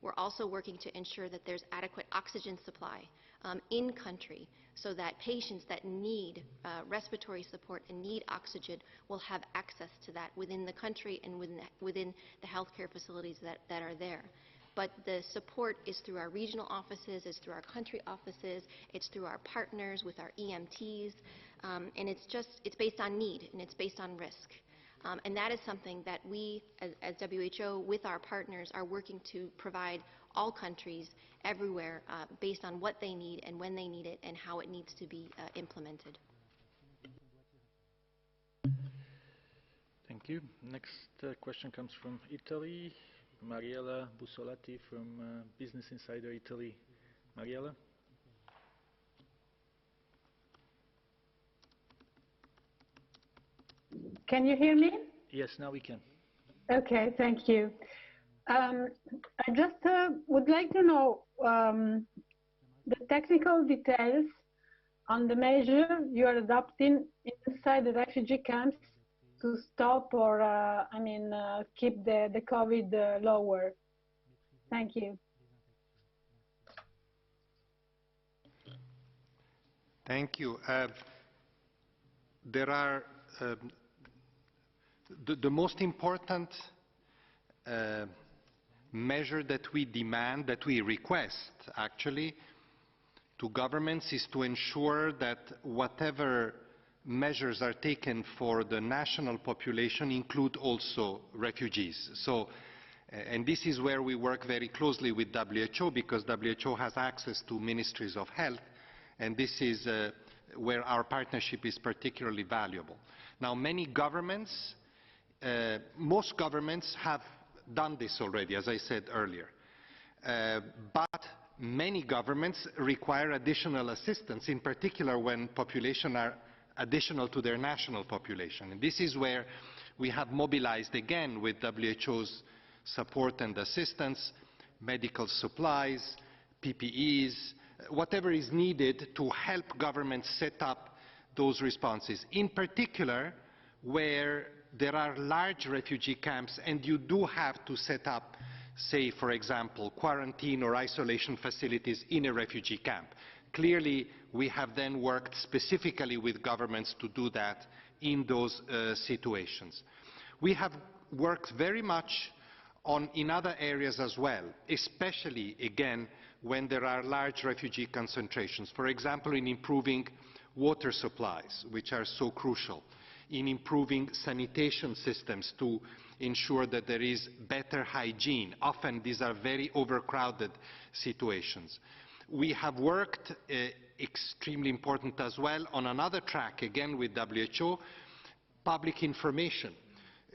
We're also working to ensure that there's adequate oxygen supply in country so that patients that need respiratory support and need oxygen will have access to that within the country and within the healthcare facilities that are there. But the support is through our regional offices, it's through our country offices, it's through our partners with our EMTs, and it's based on need and it's based on risk. And that is something that we, as WHO, with our partners, are working to provide all countries everywhere based on what they need and when they need it and how it needs to be implemented.
Thank you. Next question comes from Italy. Mariella Bussolati from Business Insider Italy. Mariella?
Can you hear me?
Yes, now we can.
Okay, thank you. I just would like to know the technical details on the measure you are adopting inside the refugee camps to stop or, keep the COVID lower. Thank you.
Thank you. There are the most important measure that we demand, that we request actually to governments, is to ensure that whatever measures are taken for the national population include also refugees. So, and this is where we work very closely with WHO, because WHO has access to ministries of health, and this is where our partnership is particularly valuable. Now, many governments, most governments have done this already, as I said earlier, but many governments require additional assistance, in particular when population are additional to their national population. And this is where we have mobilized again with WHO's support and assistance, medical supplies, PPEs, whatever is needed to help governments set up those responses. In particular, where there are large refugee camps and you do have to set up, say, for example, quarantine or isolation facilities in a refugee camp. Clearly, we have then worked specifically with governments to do that in those situations. We have worked very much in other areas as well, especially, again, when there are large refugee concentrations. For example, in improving water supplies, which are so crucial, in improving sanitation systems to ensure that there is better hygiene. Often these are very overcrowded situations. We have worked, extremely important as well, on another track, again with WHO, public information.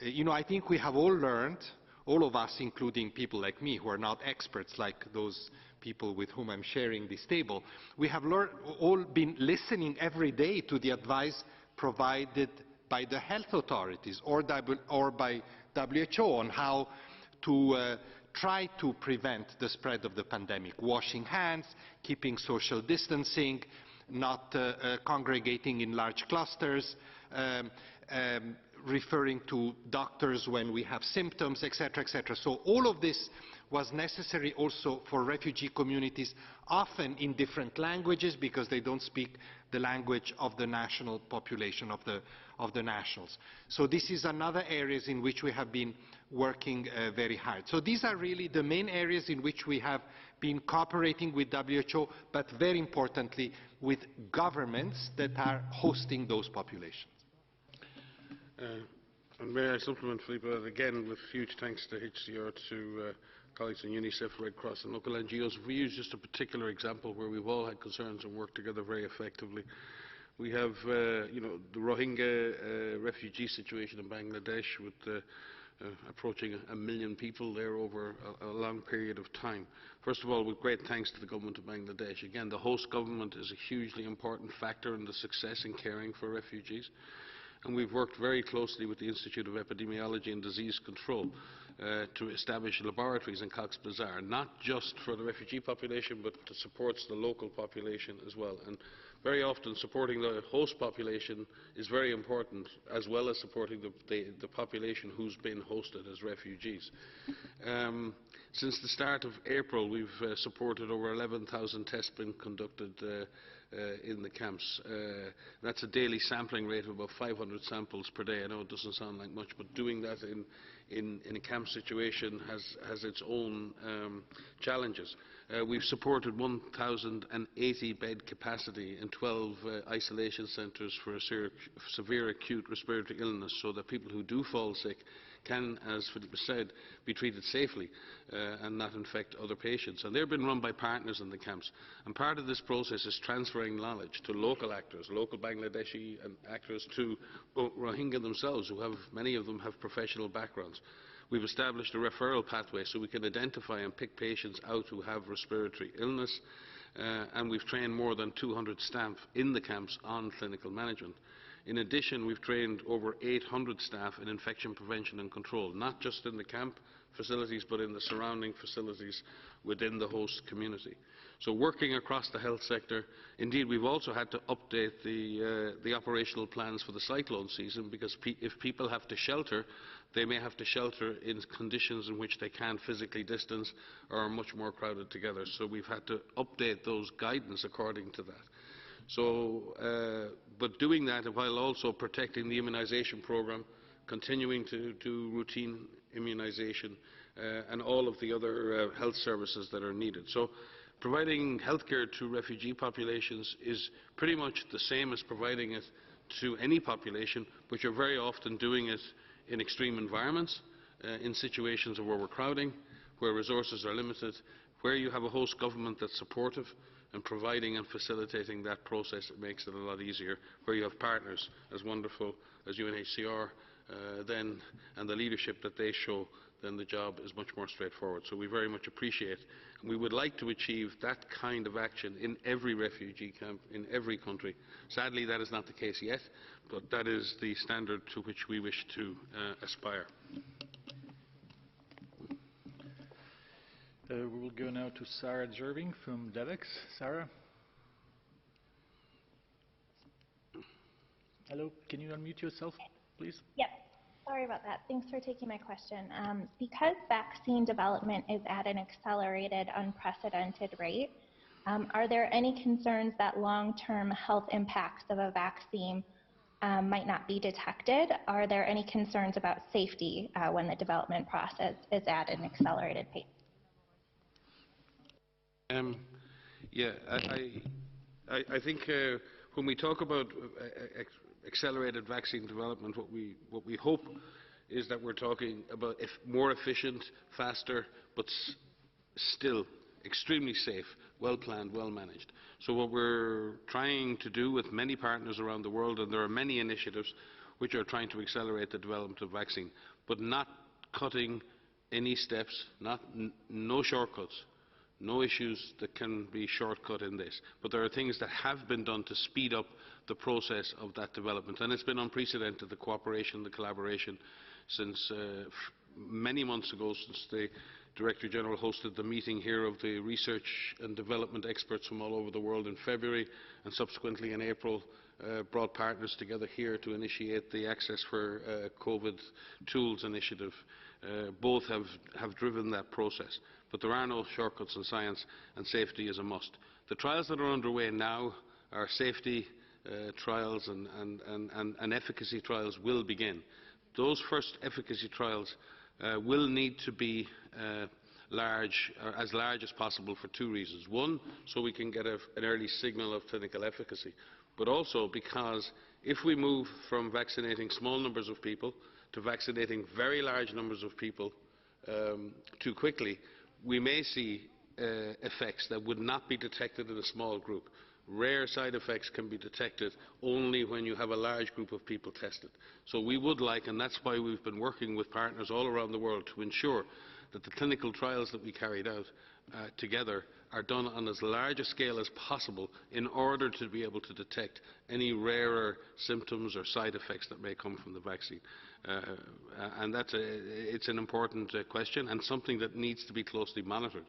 I think we have all learned, all of us, including people like me who are not experts like those people with whom I'm sharing this table, we have all been listening every day to the advice provided by the health authorities or by WHO on how to try to prevent the spread of the pandemic. Washing hands, keeping social distancing, not congregating in large clusters, referring to doctors when we have symptoms, etc., etc. So all of this was necessary also for refugee communities, often in different languages because they don't speak the language of the national population, of the nationals. So this is another areas in which we have been working very hard. So these are really the main areas in which we have been cooperating with WHO, but very importantly with governments that are hosting those populations.
And may I supplement, Philippe, again, with huge thanks to HCR, to colleagues in UNICEF, Red Cross and local NGOs. If we use just a particular example where we've all had concerns and worked together very effectively, we have the Rohingya refugee situation in Bangladesh with approaching 1 million people there over a long period of time. First of all, with great thanks to the government of Bangladesh. Again, the host government is a hugely important factor in the success in caring for refugees. And we've worked very closely with the Institute of Epidemiology and Disease Control to establish laboratories in Cox's Bazar, not just for the refugee population, but to support the local population as well. And very often supporting the host population is very important, as well as supporting the population who's been hosted as refugees. Since the start of April, we've supported over 11,000 tests been conducted in the camps. That's a daily sampling rate of about 500 samples per day. I know it doesn't sound like much, but doing that in a camp situation has its own challenges. We've supported 1,080 bed capacity in 12 isolation centres for a severe acute respiratory illness, so that people who do fall sick can, as Philip said, be treated safely and not infect other patients. And they've been run by partners in the camps. And part of this process is transferring knowledge to local actors, local Bangladeshi and actors, to Rohingya themselves, who many of them have professional backgrounds. We've established a referral pathway so we can identify and pick patients out who have respiratory illness, and we've trained more than 200 staff in the camps on clinical management. In addition, we've trained over 800 staff in infection prevention and control, not just in the camp facilities but in the surrounding facilities within the host community. So working across the health sector, indeed we've also had to update the operational plans for the cyclone season, because if people have to shelter, they may have to shelter in conditions in which they can't physically distance or are much more crowded together. So we've had to update those guidance according to that. So, but doing that while also protecting the immunisation programme, continuing to do routine immunisation and all of the other health services that are needed. So providing healthcare to refugee populations is pretty much the same as providing it to any population, but you're very often doing it in extreme environments, in situations of overcrowding, where resources are limited, where you have a host government that's supportive and providing and facilitating that process. It makes it a lot easier, where you have partners as wonderful as UNHCR then, and the leadership that they show, then the job is much more straightforward. So we very much appreciate, and we would like to achieve that kind of action in every refugee camp, in every country. Sadly, that is not the case yet, but that is the standard to which we wish to aspire.
We will go now to Sarah Jerving from DEVEX. Sarah? Hello, can you unmute yourself, please?
Yep. Sorry about that. Thanks for taking my question. Because vaccine development is at an accelerated, unprecedented rate, are there any concerns that long-term health impacts of a vaccine might not be detected? Are there any concerns about safety when the development process is at an accelerated pace?
Yeah, I think when we talk about accelerated vaccine development, what we hope is that we're talking about more efficient, faster, but still extremely safe, well planned, well managed. So what we're trying to do with many partners around the world, and there are many initiatives which are trying to accelerate the development of vaccine, but not cutting any steps, no shortcuts. No issues that can be shortcut in this, but there are things that have been done to speed up the process of that development, and it's been unprecedented, the cooperation, the collaboration, since many months ago, since the Director General hosted the meeting here of the research and development experts from all over the world in February, and subsequently in April brought partners together here to initiate the Access for COVID Tools initiative. Both have driven that process. But there are no shortcuts in science, and safety is a must. The trials that are underway now are safety trials, and efficacy trials will begin. Those first efficacy trials will need to be large, or as large as possible, for two reasons. One, so we can get an early signal of clinical efficacy, but also because if we move from vaccinating small numbers of people to vaccinating very large numbers of people too quickly, we may see effects that would not be detected in a small group. Rare side effects can be detected only when you have a large group of people tested. So we would like, and that's why we've been working with partners all around the world to ensure that the clinical trials that we carried out together are done on as large a scale as possible in order to be able to detect any rarer symptoms or side effects that may come from the vaccine. And it's an important question, and something that needs to be closely monitored.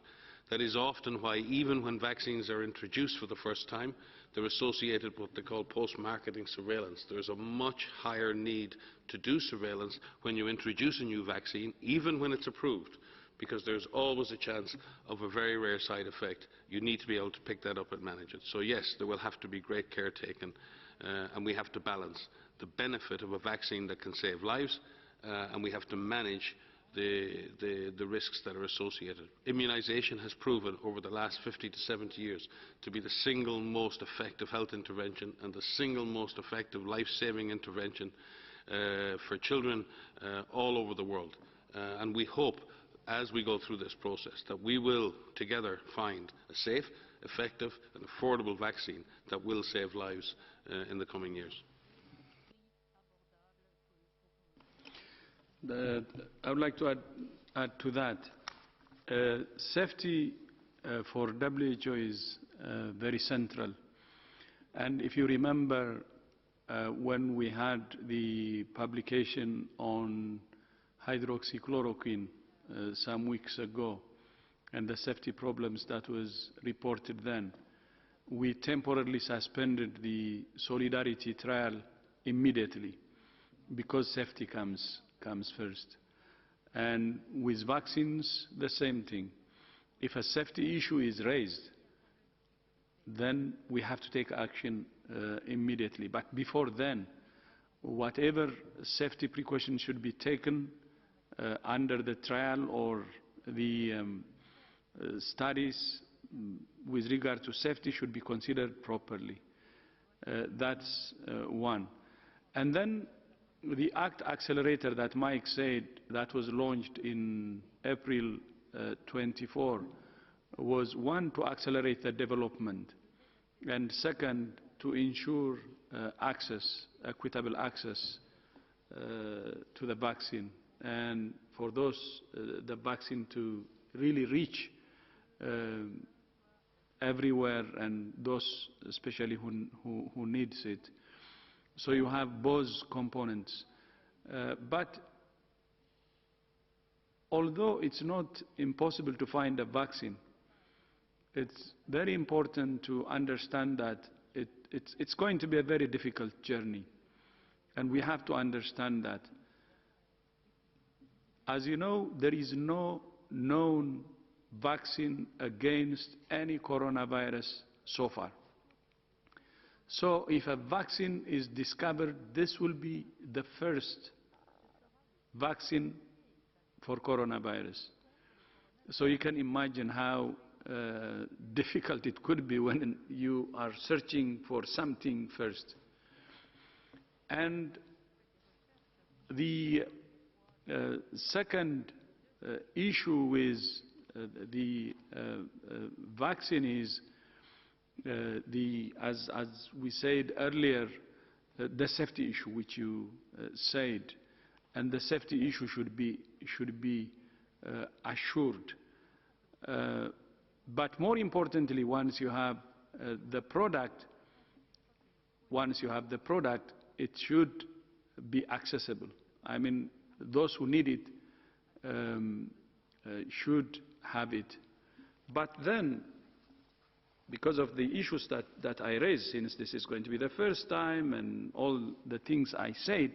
That is often why, even when vaccines are introduced for the first time, they're associated with what they call post-marketing surveillance. There's a much higher need to do surveillance when you introduce a new vaccine, even when it's approved, because there's always a chance of a very rare side effect. You need to be able to pick that up and manage it. So yes, there will have to be great care taken, and we have to balance the benefit of a vaccine that can save lives, and we have to manage the risks that are associated. Immunisation has proven over the last 50 to 70 years to be the single most effective health intervention and the single most effective life-saving intervention for children all over the world. And we hope, as we go through this process, that we will together find a safe, effective and affordable vaccine that will save lives in the coming years.
I would like to add to that. Safety for WHO is very central. And if you remember when we had the publication on hydroxychloroquine some weeks ago and the safety problems that was reported then, we temporarily suspended the solidarity trial immediately because safety comes first. And with vaccines, the same thing. If a safety issue is raised, then we have to take action immediately. But before then, whatever safety precautions should be taken under the trial or the studies with regard to safety should be considered properly. That's one. And then the ACT accelerator that Mike said that was launched in April 24 was one, to accelerate the development, and second, to ensure access, equitable access to the vaccine, and for those, the vaccine to really reach everywhere, and those especially who needs it. So you have both components. But although it's not impossible to find a vaccine, it's very important to understand that it's going to be a very difficult journey. And we have to understand that. As you know, there is no known vaccine against any coronavirus so far. So if a vaccine is discovered, this will be the first vaccine for coronavirus. So you can imagine how difficult it could be when you are searching for something first. And the second issue with the vaccine is as we said earlier, the safety issue which you said, and the safety issue should be assured. But more importantly, once you have the product, it should be accessible. I mean, those who need it should have it. But then, because of the issues that I raised, since this is going to be the first time and all the things I said,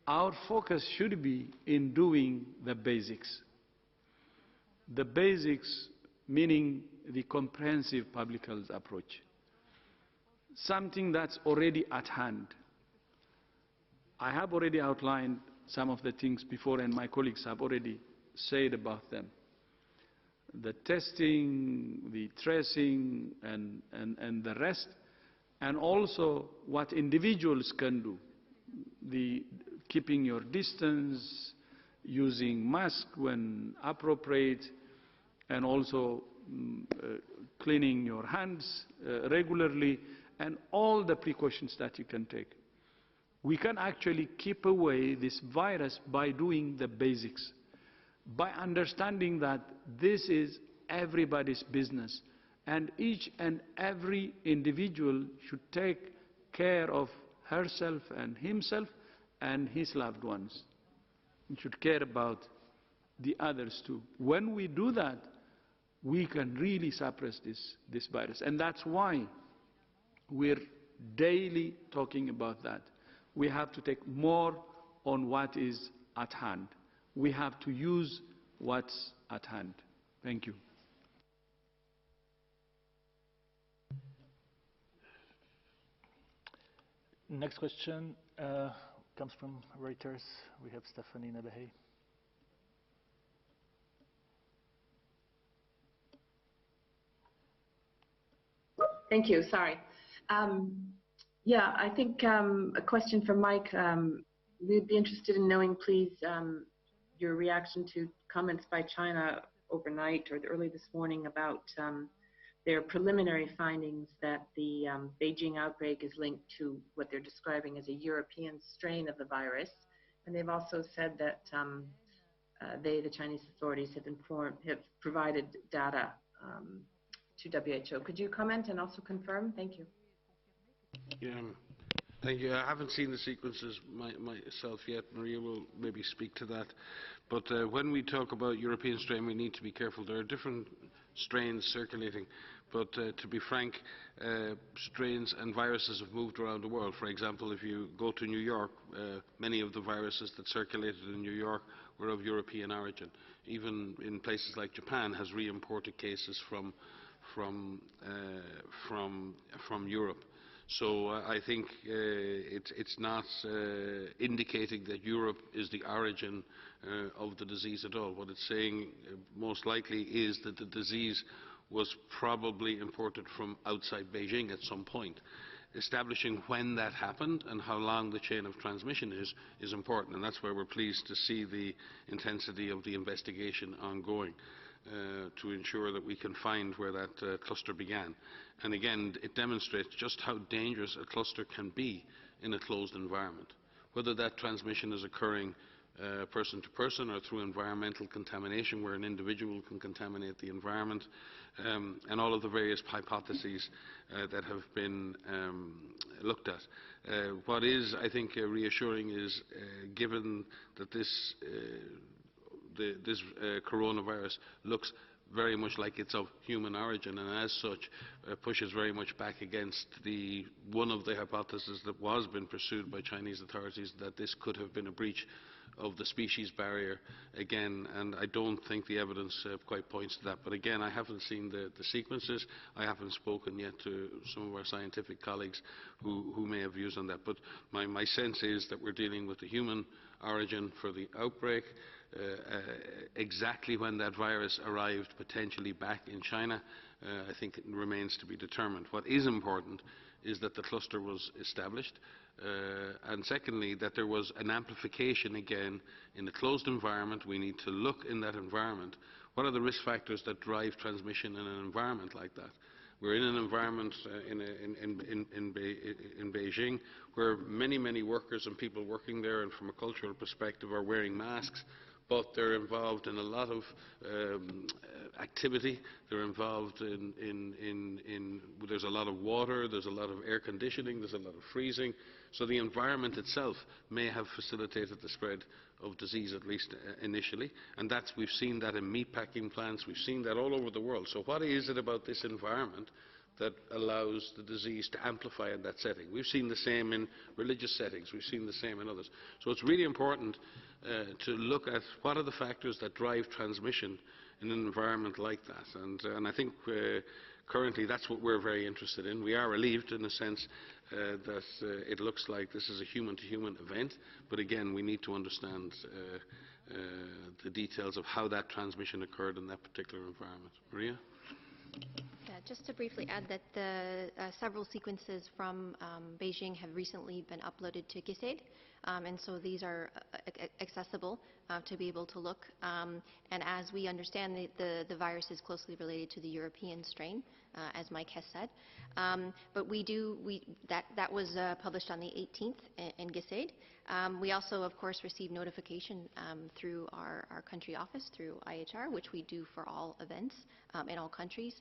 our focus should be in doing the basics. The basics meaning the comprehensive public health approach. Something that's already at hand. I have already outlined some of the things before, and my colleagues have already said about them. The testing, the tracing, and the rest, and also what individuals can do. The keeping your distance, using masks when appropriate, and also cleaning your hands regularly, and all the precautions that you can take. We can actually keep away this virus by doing the basics, by understanding that this is everybody's business, and each and every individual should take care of herself and himself and his loved ones. He should care about the others too. When we do that, we can really suppress this virus. And that's why we're daily talking about that. We have to take more on what is at hand. We have to use what's at hand. Thank you.
Next question comes from Reuters. We have Stephanie Nebehay.
Thank you. Sorry. Yeah, I think a question for Mike. We'd be interested in knowing, please, your reaction to comments by China overnight or early this morning about their preliminary findings that the Beijing outbreak is linked to what they're describing as a European strain of the virus. And they've also said that the Chinese authorities, have provided data to WHO. Could you comment and also confirm? Thank you.
Yeah, thank you. I haven't seen the sequences myself yet. Maria will maybe speak to that. But when we talk about European strain, we need to be careful. There are different strains circulating. But to be frank, strains and viruses have moved around the world. For example, if you go to New York, many of the viruses that circulated in New York were of European origin. Even in places like Japan has re-imported cases from Europe. So I think it's not indicating that Europe is the origin of the disease at all. What it's saying most likely is that the disease was probably imported from outside Beijing at some point. Establishing when that happened and how long the chain of transmission is important, and that's why we're pleased to see the intensity of the investigation ongoing. To ensure that we can find where that cluster began. And again, it demonstrates just how dangerous a cluster can be in a closed environment. Whether that transmission is occurring person to person or through environmental contamination, where an individual can contaminate the environment, and all of the various hypotheses that have been looked at. What is, I think, reassuring is, given that this coronavirus looks very much like it's of human origin, and as such pushes very much back against one of the hypotheses that was being pursued by Chinese authorities, that this could have been a breach of the species barrier again, and I don't think the evidence quite points to that. But again, I haven't seen the sequences. I haven't spoken yet to some of our scientific colleagues who may have views on that. But my sense is that we're dealing with the human origin for the outbreak. Exactly when that virus arrived potentially back in China, I think it remains to be determined. What is important is that the cluster was established, and secondly, that there was an amplification again in a closed environment. We need to look in that environment. What are the risk factors that drive transmission in an environment like that? We're in an environment in Beijing where many workers and people working there, and from a cultural perspective, are wearing masks. But they're involved in a lot of activity. They're involved there's a lot of water, there's a lot of air conditioning, there's a lot of freezing. So the environment itself may have facilitated the spread of disease, at least initially. And we've seen that in meatpacking plants, we've seen that all over the world. So what is it about this environment that allows the disease to amplify in that setting? We've seen the same in religious settings, we've seen the same in others. So it's really important to look at what are the factors that drive transmission in an environment like that. And I think currently that's what we're very interested in. We are relieved in the sense that it looks like this is a human-to-human event, but again, we need to understand the details of how that transmission occurred in that particular environment. Maria?
Yeah, just to briefly add that the several sequences from Beijing have recently been uploaded to GISAID, and so these are accessible to be able to look. And as we understand, the virus is closely related to the European strain, as Mike has said. But that was published on the 18th in GISAID. We also, of course, received notification through our country office, through IHR, which we do for all events in all countries.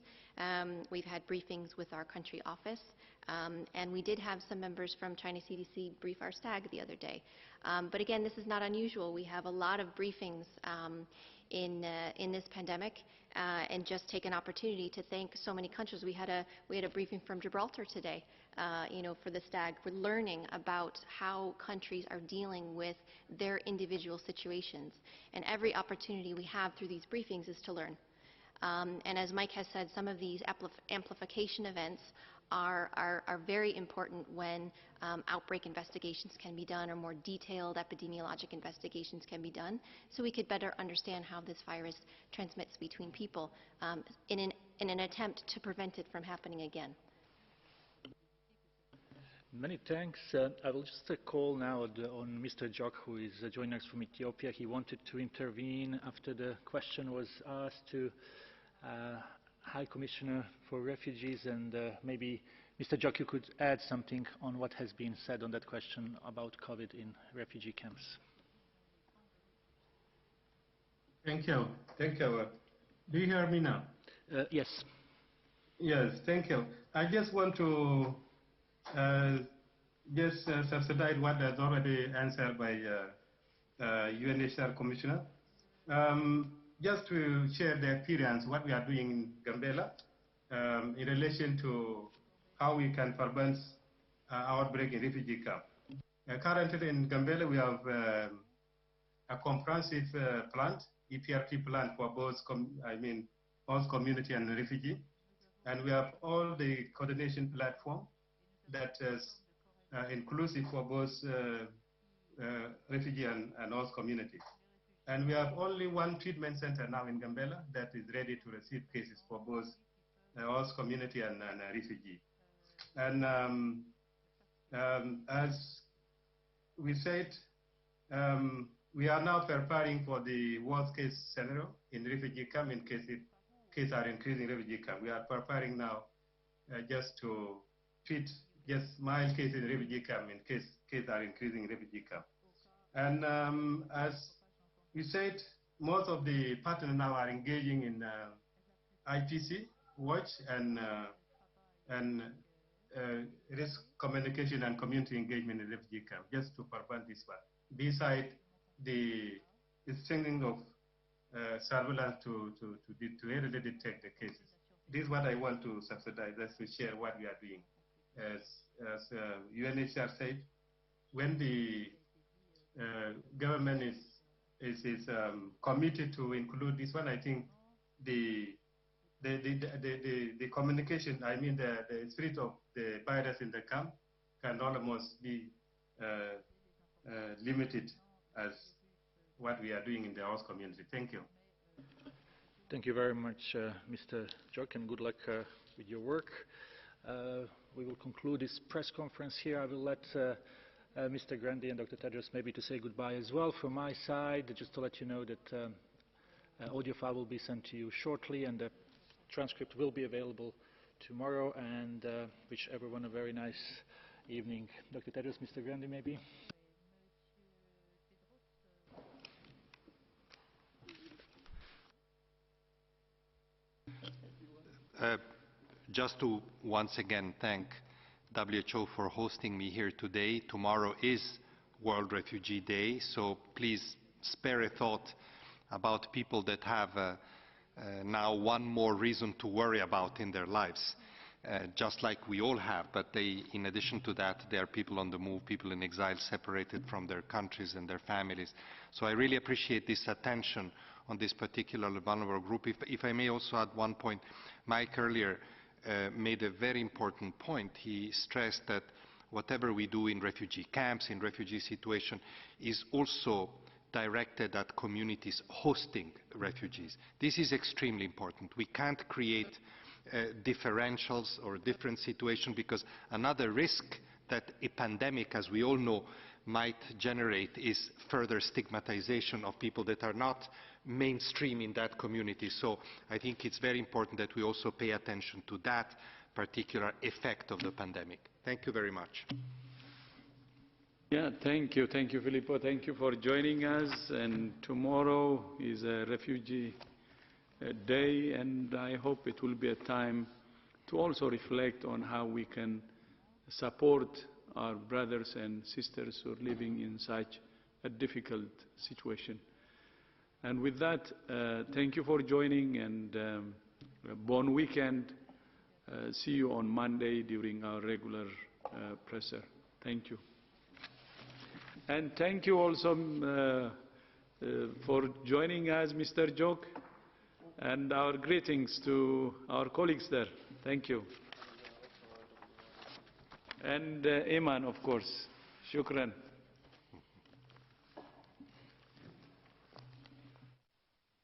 We've had briefings with our country office, and we did have some members from China CDC brief our STAG the other day. But again, this is not unusual. We have a lot of briefings in this pandemic, and just take an opportunity to thank so many countries. We had a briefing from Gibraltar today, for the STAG. We're learning about how countries are dealing with their individual situations, and every opportunity we have through these briefings is to learn. And as Mike has said, some of these amplification events are very important when outbreak investigations can be done, or more detailed epidemiologic investigations can be done, so we could better understand how this virus transmits between people in an attempt to prevent it from happening again.
Many thanks. I will just call now on Mr. Jok, who is joining us from Ethiopia. He wanted to intervene after the question was asked to High Commissioner for Refugees, and maybe Mr. Jok, you could add something on what has been said on that question about COVID in refugee camps.
Thank you. Thank you. Do you hear me now?
Yes.
Yes, thank you. I just want to subsidize what is already answered by UNHCR Commissioner. Just to share the experience, what we are doing in Gambela in relation to how we can prevent outbreak in refugee camp. Currently in Gambela, we have a comprehensive plan, EPRT plan for both, host community and refugee. And we have all the coordination platform that is inclusive for both refugee and host community. And we have only one treatment center now in Gambela that is ready to receive cases for both host community and refugee. And as we said, we are now preparing for the worst case scenario in refugee camp in case cases are increasing in refugee camp. We are preparing now just to treat just mild cases in refugee camp in case cases are increasing in refugee camp. And as we said, most of the partners now are engaging in IPC watch and risk communication and community engagement in refugee camp, just to prevent this one. Besides the strengthening of surveillance to really detect the cases. This is what I want to subsidize, just to share what we are doing. As UNHCR said, when the government is committed to include this one, I think the communication, the spirit of the virus in the camp can almost be limited as what we are doing in the host community. Thank you.
Thank you very much, Mr. Jok, and good luck with your work. We will conclude this press conference here. I will let Mr. Grandi and Dr. Tedros maybe to say goodbye as well. From my side, just to let you know that audio file will be sent to you shortly, and the transcript will be available tomorrow, and wish everyone a very nice evening. Dr. Tedros, Mr. Grandi, maybe?
Just to once again thank WHO for hosting me here today. Tomorrow is World Refugee Day, so please spare a thought about people that have now one more reason to worry about in their lives, just like we all have, but in addition to that, there are people on the move, people in exile, separated from their countries and their families. So I really appreciate this attention on this particular vulnerable group. If I may also add one point, Mike earlier made a very important point. He stressed that whatever we do in refugee camps, in refugee situation, is also directed at communities hosting refugees. This is extremely important. We can't create differentials or different situations, because another risk that a pandemic, as we all know, might generate is further stigmatization of people that are not mainstream in that community. So I think it's very important that we also pay attention to that particular effect of the pandemic. Thank you very much.
Yeah, thank you, Filippo. Thank you for joining us. And tomorrow is a refugee day, and I hope it will be a time to also reflect on how we can support our brothers and sisters who are living in such a difficult situation. And with that, thank you for joining, and bon weekend. See you on Monday during our regular presser. Thank you. And thank you also for joining us, Mr. Jok, and our greetings to our colleagues there. Thank you. And Iman, of course. Shukran.